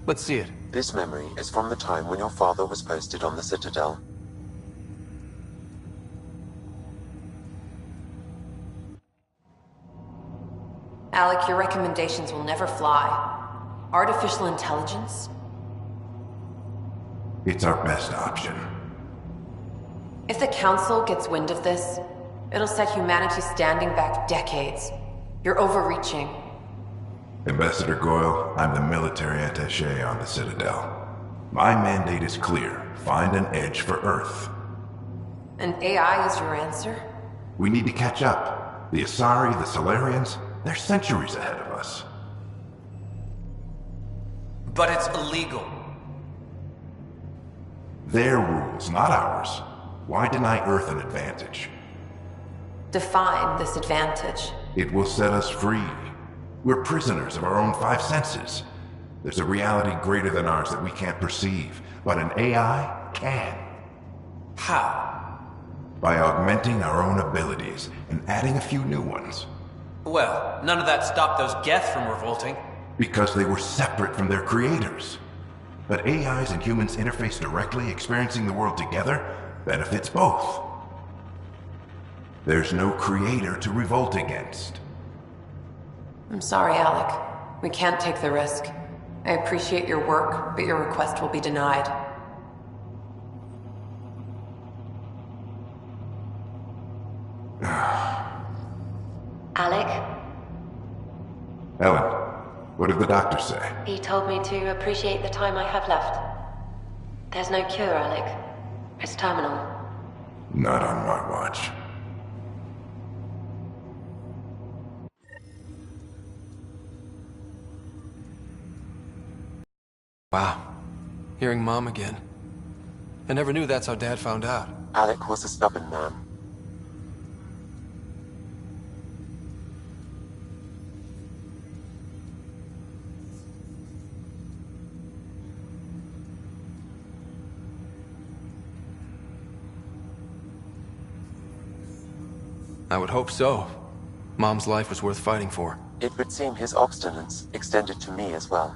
Let's see it. This memory is from the time when your father was posted on the Citadel. Alec, your recommendations will never fly. Artificial intelligence? It's our best option. If the Council gets wind of this, it'll set humanity standing back decades. You're overreaching. Ambassador Goyle, I'm the military attaché on the Citadel. My mandate is clear. Find an edge for Earth. And AI is your answer? We need to catch up. The Asari, the Solarians, they're centuries ahead of us. But it's illegal. Their rules, not ours. Why deny Earth an advantage? Define this advantage. It will set us free. We're prisoners of our own five senses. There's a reality greater than ours that we can't perceive, but an AI can. How? By augmenting our own abilities and adding a few new ones. Well, none of that stopped those Geth from revolting. Because they were separate from their creators. But AIs and humans interface directly, experiencing the world together, benefits both. There's no creator to revolt against. I'm sorry, Alec. We can't take the risk. I appreciate your work, but your request will be denied. Alec? Ellen, what did the doctor say? He told me to appreciate the time I have left. There's no cure, Alec. It's terminal. Not on my watch. Wow. Hearing Mom again. I never knew that's how Dad found out. Alec was a stubborn man. I would hope so. Mom's life was worth fighting for. It would seem his obstinance extended to me as well.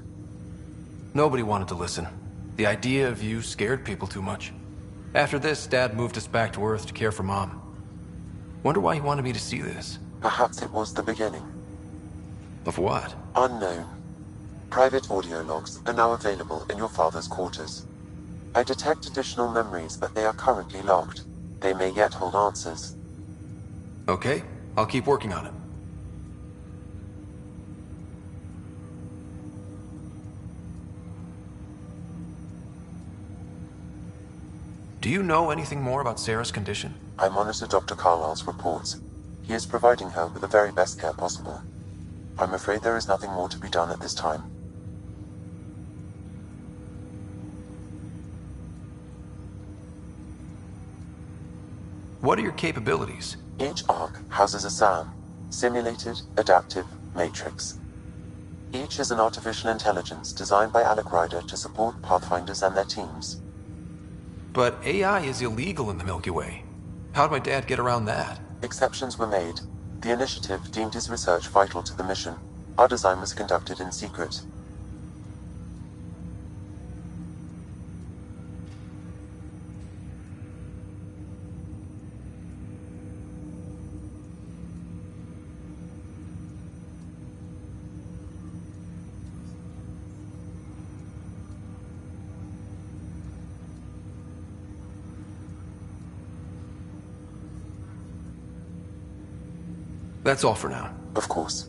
Nobody wanted to listen. The idea of you scared people too much. After this, Dad moved us back to Earth to care for Mom. Wonder why he wanted me to see this. Perhaps it was the beginning. Of what? Unknown. Private audio logs are now available in your father's quarters. I detect additional memories, but they are currently logged. They may yet hold answers. Okay, I'll keep working on it. Do you know anything more about Sarah's condition? I monitor Dr. Carlisle's reports. He is providing her with the very best care possible. I'm afraid there is nothing more to be done at this time. What are your capabilities? Each arc houses a SAM, Simulated Adaptive Matrix. Each is an artificial intelligence designed by Alec Ryder to support Pathfinders and their teams. But AI is illegal in the Milky Way. How'd my dad get around that? Exceptions were made. The initiative deemed his research vital to the mission. Our design was conducted in secret. That's all for now. Of course.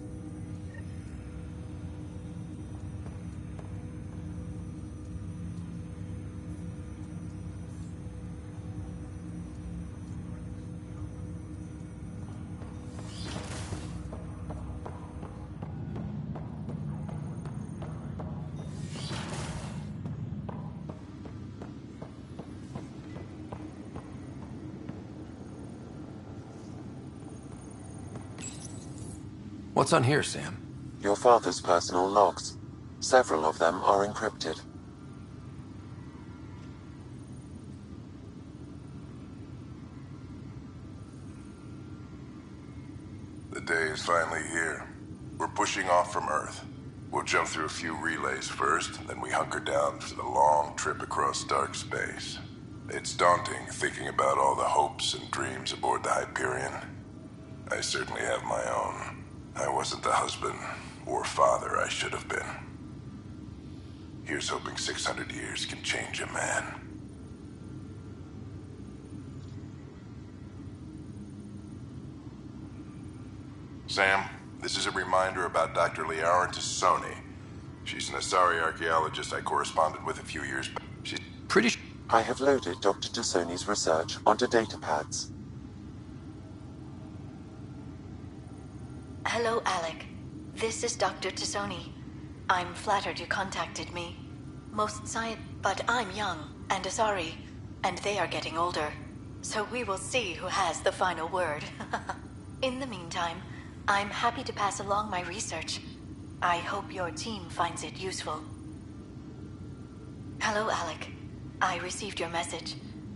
What's on here, Sam? Your father's personal logs. Several of them are encrypted. The day is finally here. We're pushing off from Earth. We'll jump through a few relays first, then we hunker down for the long trip across dark space. It's daunting thinking about all the hopes and dreams aboard the Hyperion. I certainly have my own. I wasn't the husband or father I should have been. Here's hoping 600 years can change a man. Sam, this is a reminder about Dr. Liara Tassoni. She's an Asari archaeologist I corresponded with a few years back. She's pretty I have loaded Dr. Tassoni's research onto datapads. Hello, Alec. This is Dr. Tassoni. I'm flattered you contacted me. But I'm young and Asari, and they are getting older. So we will see who has the final word. In the meantime, I'm happy to pass along my research. I hope your team finds it useful. Hello, Alec. I received your message.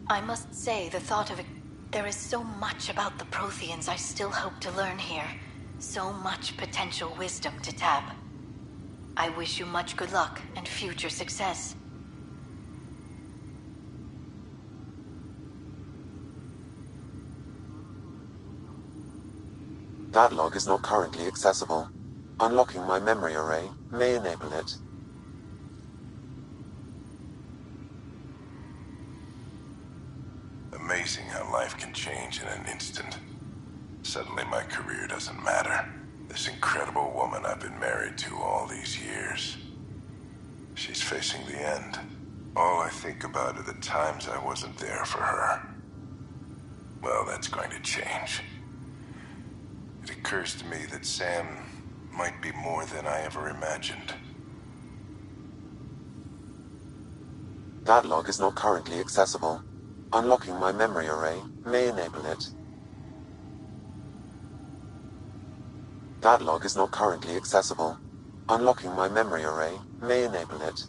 I must say the thought of it... There is so much about the Protheans I still hope to learn here. So much potential wisdom to tap. I wish you much good luck and future success. That log is not currently accessible. Unlocking my memory array may enable it. amazing how life can change in an instant. Suddenly my career doesn't matter. This incredible woman I've been married to all these years. She's facing the end. All I think about are the times I wasn't there for her. Well, that's going to change. It occurs to me that Sam might be more than I ever imagined. That log is not currently accessible. Unlocking my memory array may enable it. That log is not currently accessible. Unlocking my memory array may enable it.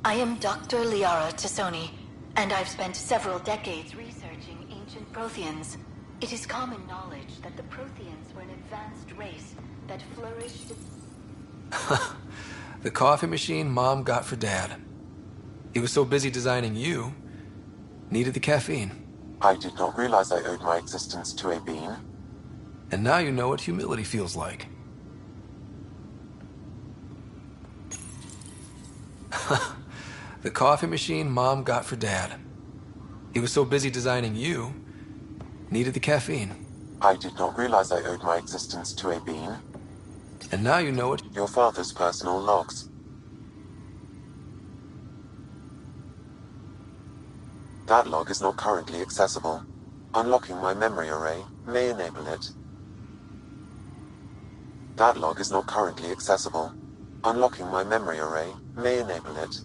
I am Dr. Liara Tassoni, and I've spent several decades researching ancient Protheans. It is common knowledge that the Protheans were an advanced race that flourished... The coffee machine Mom got for Dad. He was so busy designing you, needed the caffeine. I did not realize I owed my existence to a bean. And now you know what humility feels like. The coffee machine Mom got for Dad. He was so busy designing you, needed the caffeine. I did not realize I owed my existence to a bean. And now you know it. Your father's personal logs. That log is not currently accessible. Unlocking my memory array may enable it. That log is not currently accessible. Unlocking my memory array may enable it.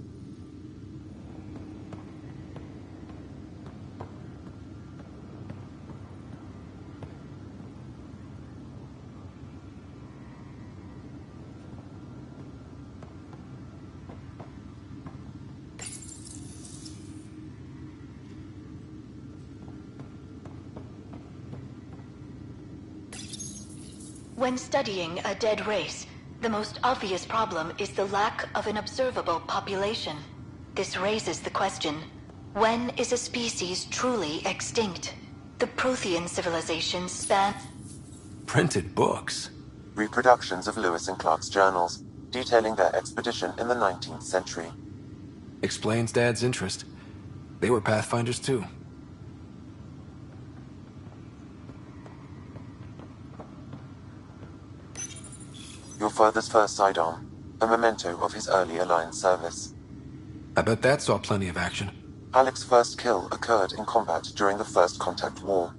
When studying a dead race, the most obvious problem is the lack of an observable population. This raises the question, when is a species truly extinct? The Prothean civilization span... Printed books. Reproductions of Lewis and Clark's journals, detailing their expedition in the 19th century. Explains Dad's interest. They were Pathfinders too. Your father's first sidearm, a memento of his early Alliance service. I bet that saw plenty of action. Alec's first kill occurred in combat during the First Contact War.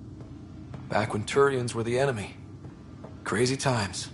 Back when Turians were the enemy. Crazy times.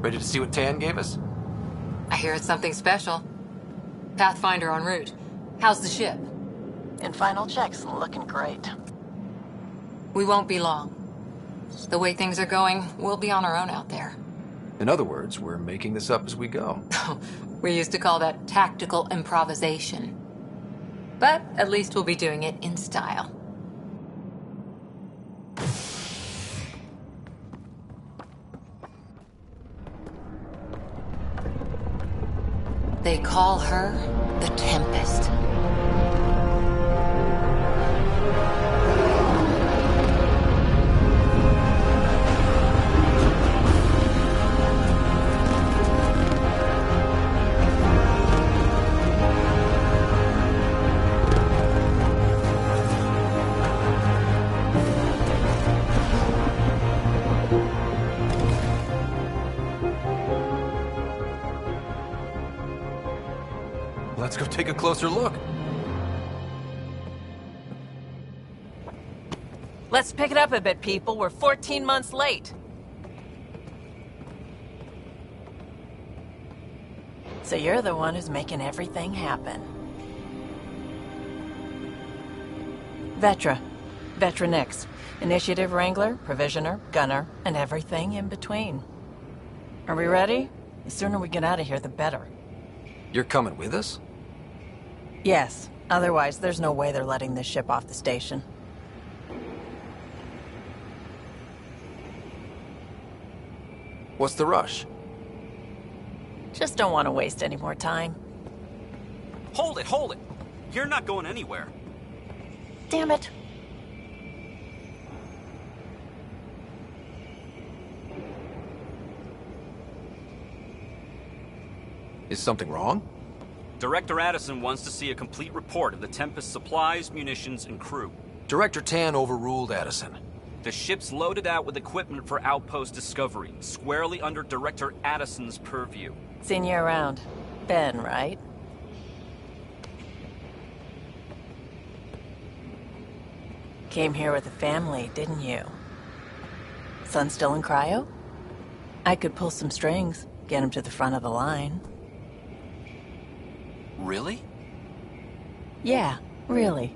Ready to see what Tan gave us? I hear it's something special. Pathfinder en route. How's the ship? In final checks, looking great. We won't be long. The way things are going, we'll be on our own out there. In other words, we're making this up as we go. We used to call that tactical improvisation. But at least we'll be doing it in style. They call her the Tempest. Let's go take a closer look. Let's pick it up a bit, people. We're 14 months late. So you're the one who's making everything happen. Vetra. Vetra Nix. Initiative Wrangler, Provisioner, Gunner, and everything in between. Are we ready? The sooner we get out of here, the better. You're coming with us? Yes. Otherwise, there's no way they're letting this ship off the station. What's the rush? Just don't want to waste any more time. Hold it, hold it! You're not going anywhere. Damn it. Is something wrong? Director Addison wants to see a complete report of the Tempest's supplies, munitions, and crew. Director Tan overruled Addison. The ship's loaded out with equipment for outpost discovery, squarely under Director Addison's purview. Seen you around. Ben, right? Came here with a family, didn't you? Son still in cryo? I could pull some strings, get him to the front of the line. Really? Yeah, really.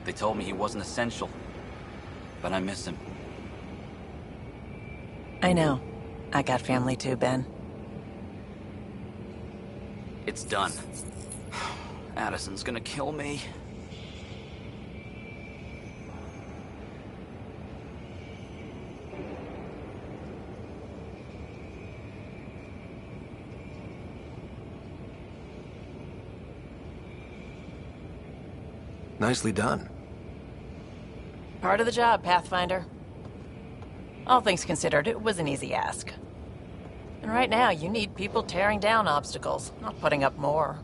They told me he wasn't essential, but I miss him. I know. I got family too, Ben. It's done. Addison's gonna kill me. Nicely done. Part of the job, Pathfinder. All things considered, it was an easy ask. And right now, you need people tearing down obstacles, not putting up more.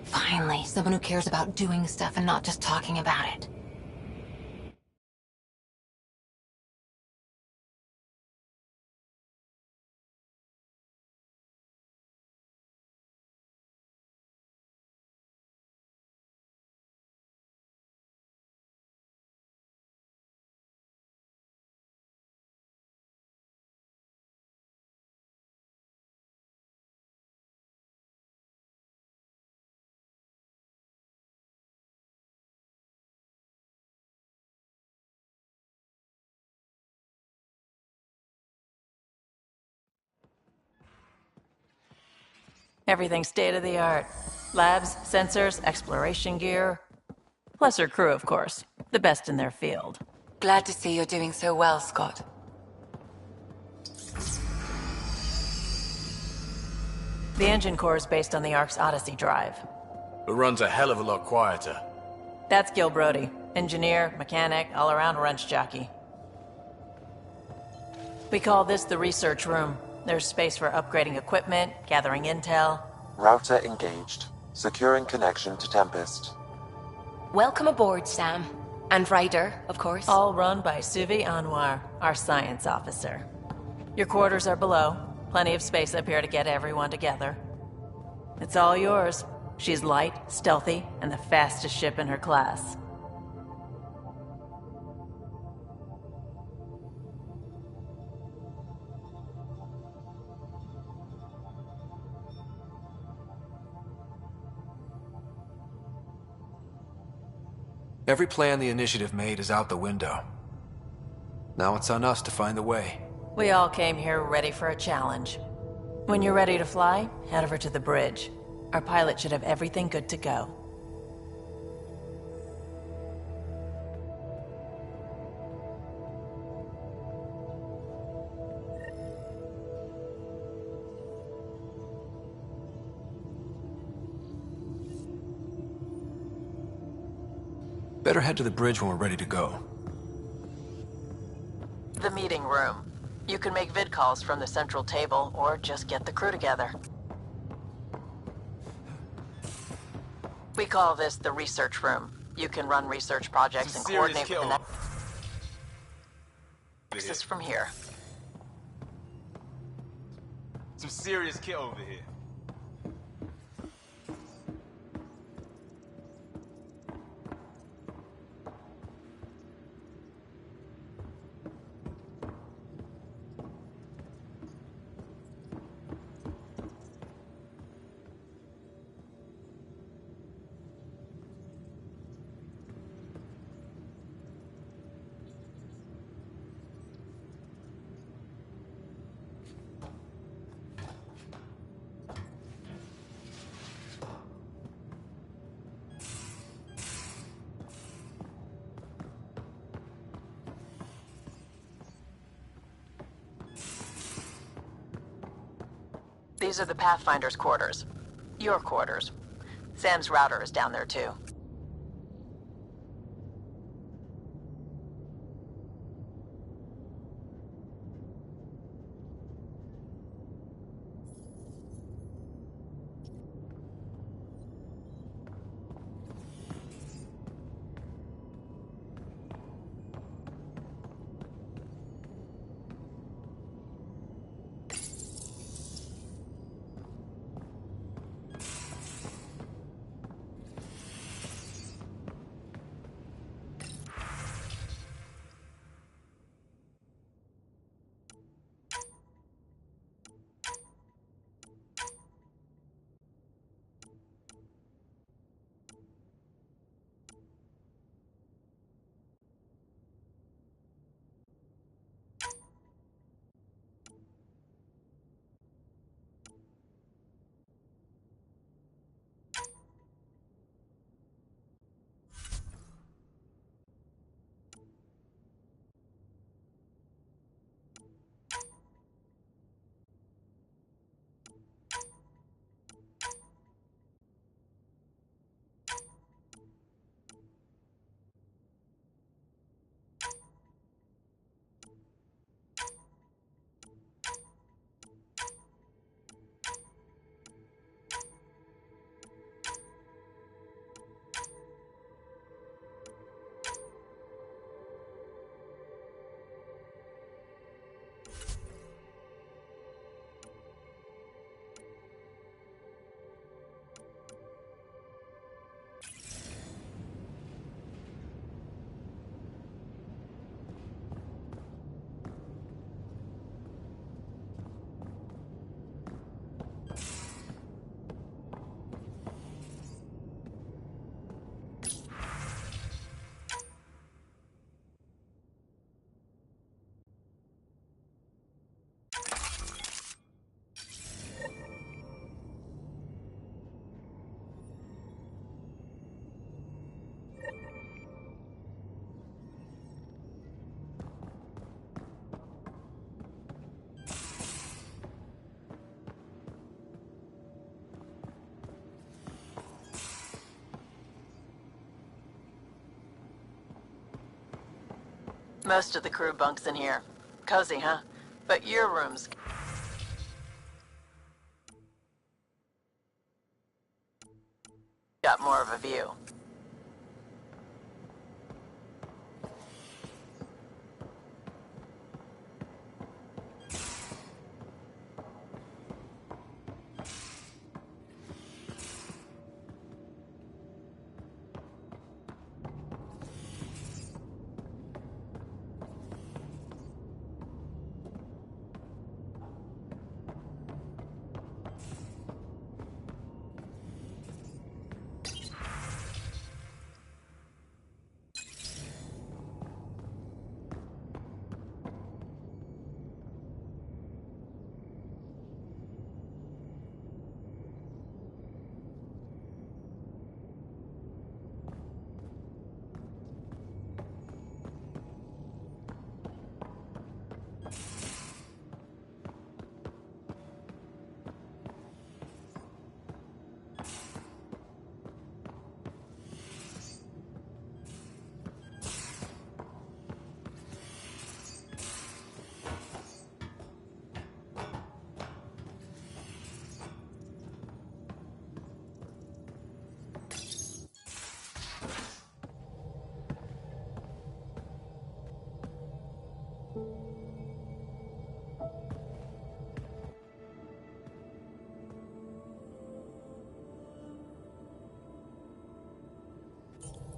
Finally, someone who cares about doing stuff and not just talking about it. Everything state-of-the-art. Labs, sensors, exploration gear. Plus her crew, of course. The best in their field. Glad to see you're doing so well, Scott. The engine core is based on the Ark's Odyssey drive. It runs a hell of a lot quieter. That's Gil Brody. Engineer, mechanic, all-around wrench jockey. We call this the research room. There's space for upgrading equipment, gathering intel. Router engaged. Securing connection to Tempest. Welcome aboard, Sam. And Ryder, of course. All run by Suvi Anwar, our science officer. Your quarters are below. Plenty of space up here to get everyone together. It's all yours. She's light, stealthy, and the fastest ship in her class. Every plan the Initiative made is out the window. Now it's on us to find the way. We all came here ready for a challenge. When you're ready to fly, head over to the bridge. Our pilot should have everything good to go. Better head to the bridge when we're ready to go. The meeting room. You can make vid calls from the central table, or just get the crew together. We call this the research room. You can run research projects and coordinate with the nexus from here. Some serious kit over here. These are the Pathfinder's quarters. Your quarters. Sam's router is down there too. Most of the crew bunks in here. Cozy, huh? But your room's got more of a view.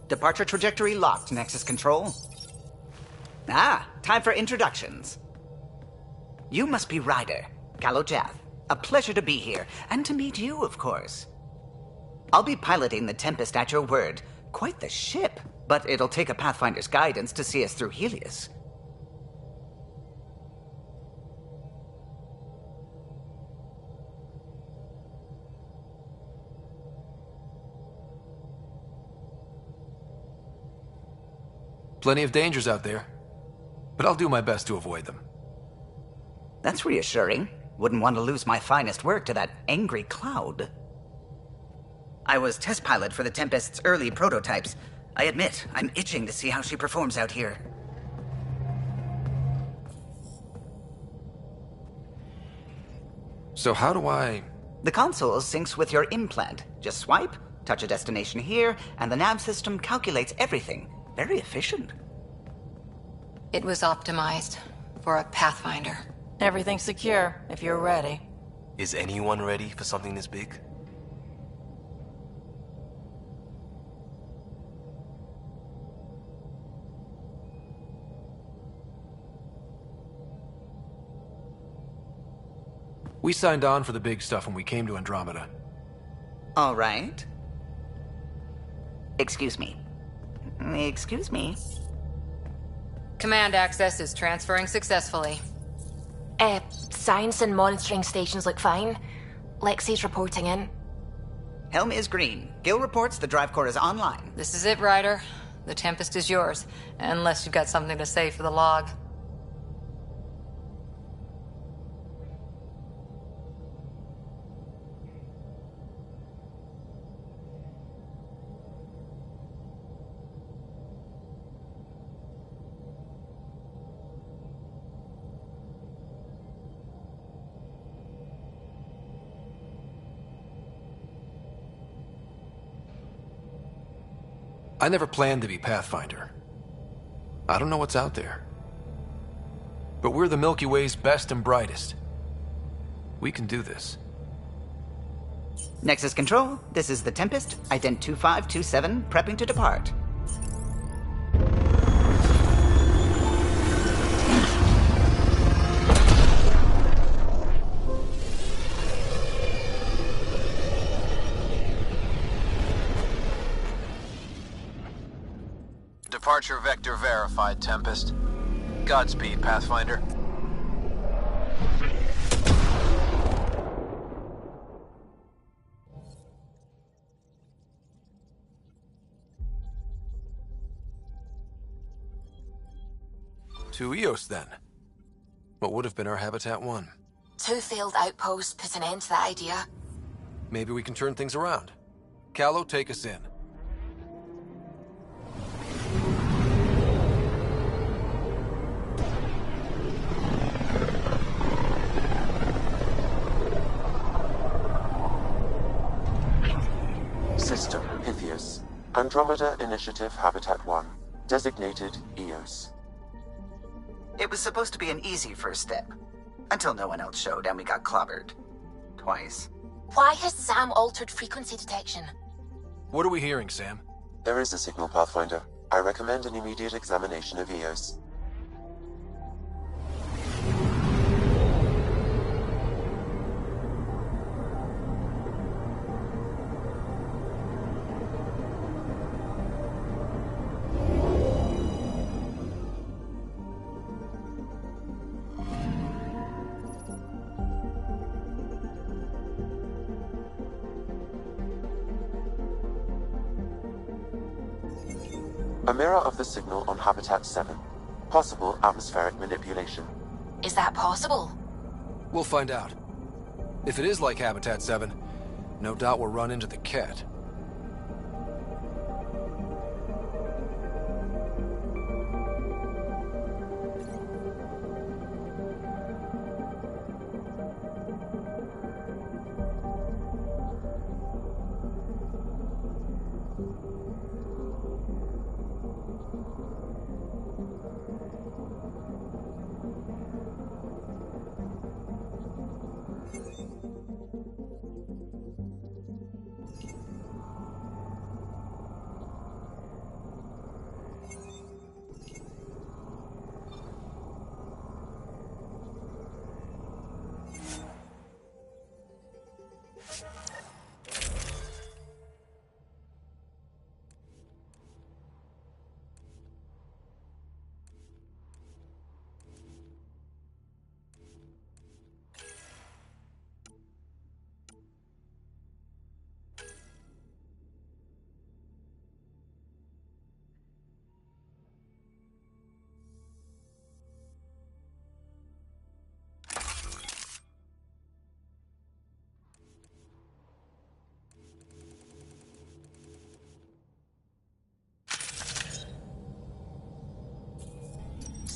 Departure trajectory locked, Nexus Control. Ah, time for introductions. You must be Ryder, Gallo Jath. A pleasure to be here, and to meet you, of course. I'll be piloting the Tempest at your word. Quite the ship, but it'll take a Pathfinder's guidance to see us through Helios. Plenty of dangers out there, but I'll do my best to avoid them. That's reassuring. Wouldn't want to lose my finest work to that angry cloud. I was test pilot for the Tempest's early prototypes. I admit, I'm itching to see how she performs out here. So how do I... The console syncs with your implant. Just swipe, touch a destination here, and the nav system calculates everything. Very efficient. It was optimized for a Pathfinder. Everything's secure, if you're ready. Is anyone ready for something this big? We signed on for the big stuff when we came to Andromeda. All right. Excuse me. Excuse me. Command access is transferring successfully. Science and monitoring stations look fine. Lexi's reporting in. Helm is green. Gil reports the drive core is online. This is it, Ryder. The Tempest is yours, unless you've got something to say for the log. I never planned to be Pathfinder. I don't know what's out there. But we're the Milky Way's best and brightest. We can do this. Nexus Control, this is the Tempest, ident 2527, prepping to depart. Departure vector verified, Tempest. Godspeed, Pathfinder. To Eos, then. What would have been our Habitat 1? 2 failed outposts put an end to that idea. Maybe we can turn things around. Callow, take us in. System, Pythias. Andromeda Initiative Habitat 1. Designated Eos. It was supposed to be an easy first step. Until no one else showed and we got clobbered. Twice. Why has Sam altered frequency detection? What are we hearing, Sam? There is a signal, Pathfinder. I recommend an immediate examination of Eos. A mirror of the signal on Habitat 7. Possible atmospheric manipulation. Is that possible? We'll find out. If it is like Habitat 7, no doubt we'll run into the cat.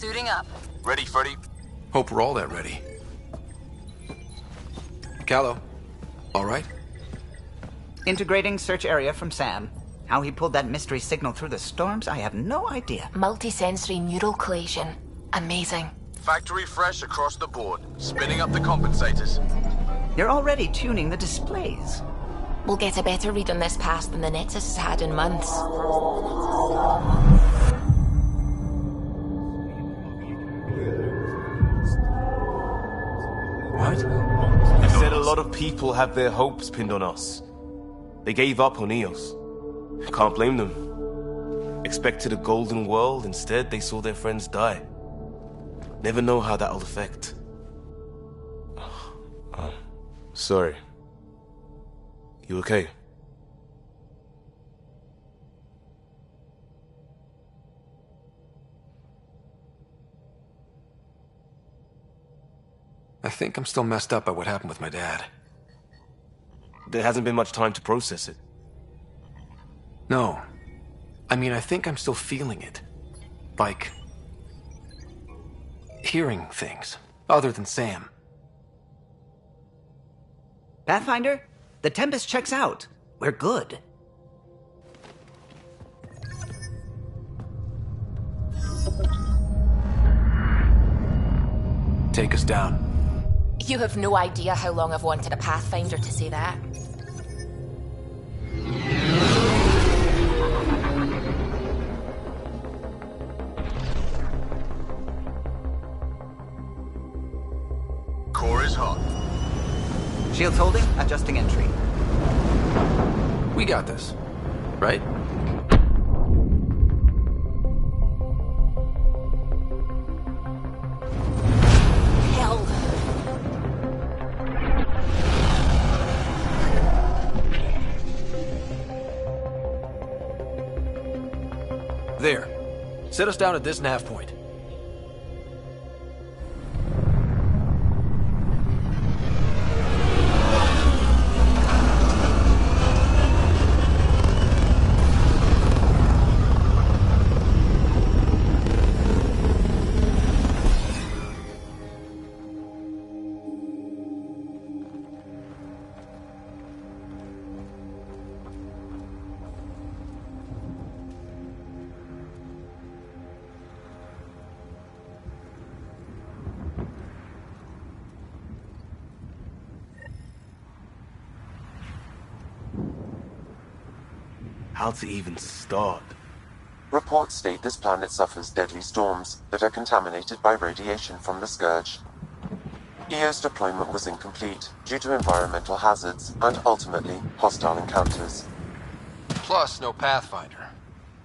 Suiting up. Ready, Freddy? Hope we're all that ready. Callow, all right? Integrating search area from Sam. How he pulled that mystery signal through the storms, I have no idea. Multisensory neural collation. Amazing. Factory fresh across the board. Spinning up the compensators. You're already tuning the displays. We'll get a better read on this pass than the Nexus has had in months. What? They said a lot of people have their hopes pinned on us. They gave up on Eos. Can't blame them. Expected a golden world, instead they saw their friends die. Never know how that'll affect. Sorry. You okay? I think I'm still messed up by what happened with my dad. There hasn't been much time to process it. No. I mean, I think I'm still feeling it. Like... hearing things, other than Sam. Pathfinder, the Tempest checks out. We're good. Take us down. You have no idea how long I've wanted a Pathfinder to say that. Core is hot. Shields holding, adjusting entry. We got this, right? Hell. There. Set us down at this nav point. How to even start? Reports state this planet suffers deadly storms that are contaminated by radiation from the Scourge. EO's deployment was incomplete due to environmental hazards and ultimately hostile encounters. Plus, no Pathfinder.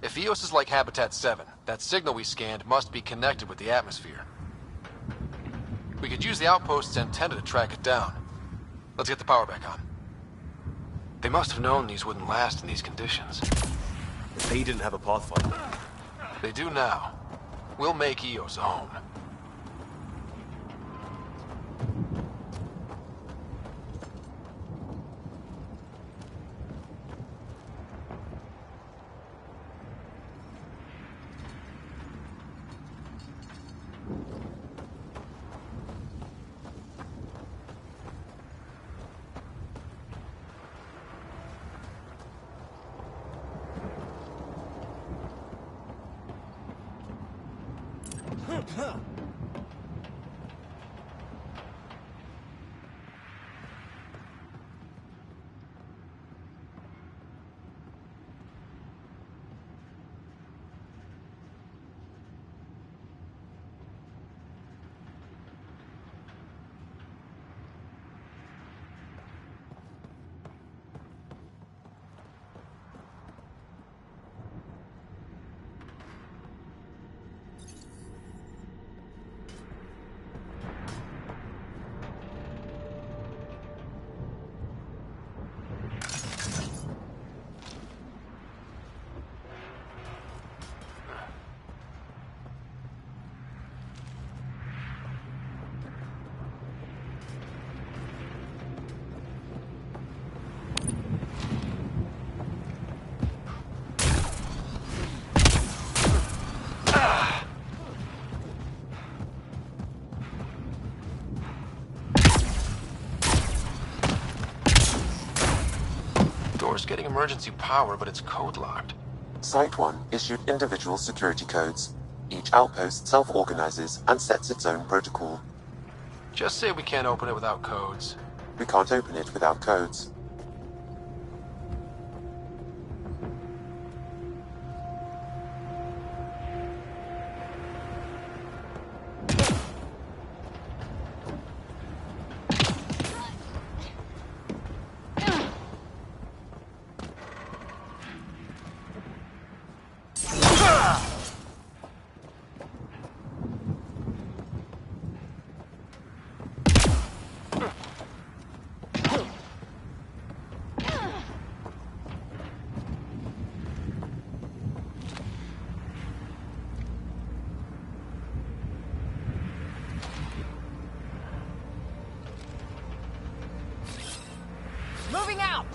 If EOS is like Habitat 7, that signal we scanned must be connected with the atmosphere. We could use the outpost's antenna to track it down. Let's get the power back on. They must have known these wouldn't last in these conditions. They didn't have a Pathfinder. They do now. We'll make EOS a home. tower's getting emergency power, but it's code locked. Site 1 issued individual security codes. Each outpost self-organizes and sets its own protocol. Just say we can't open it without codes. We can't open it without codes. Moving out!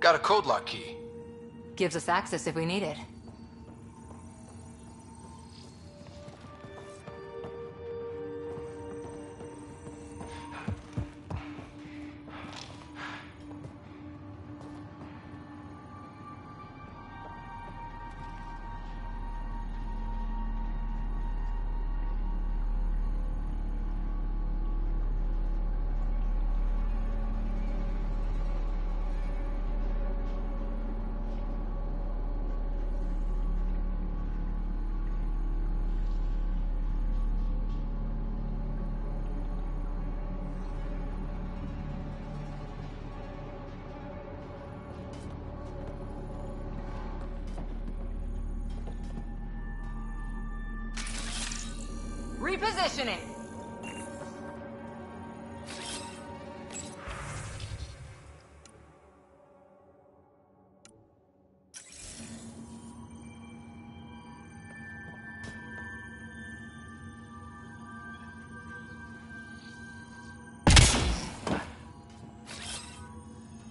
Got a code lock key. Gives us access if we need it. Repositioning.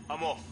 I'm off.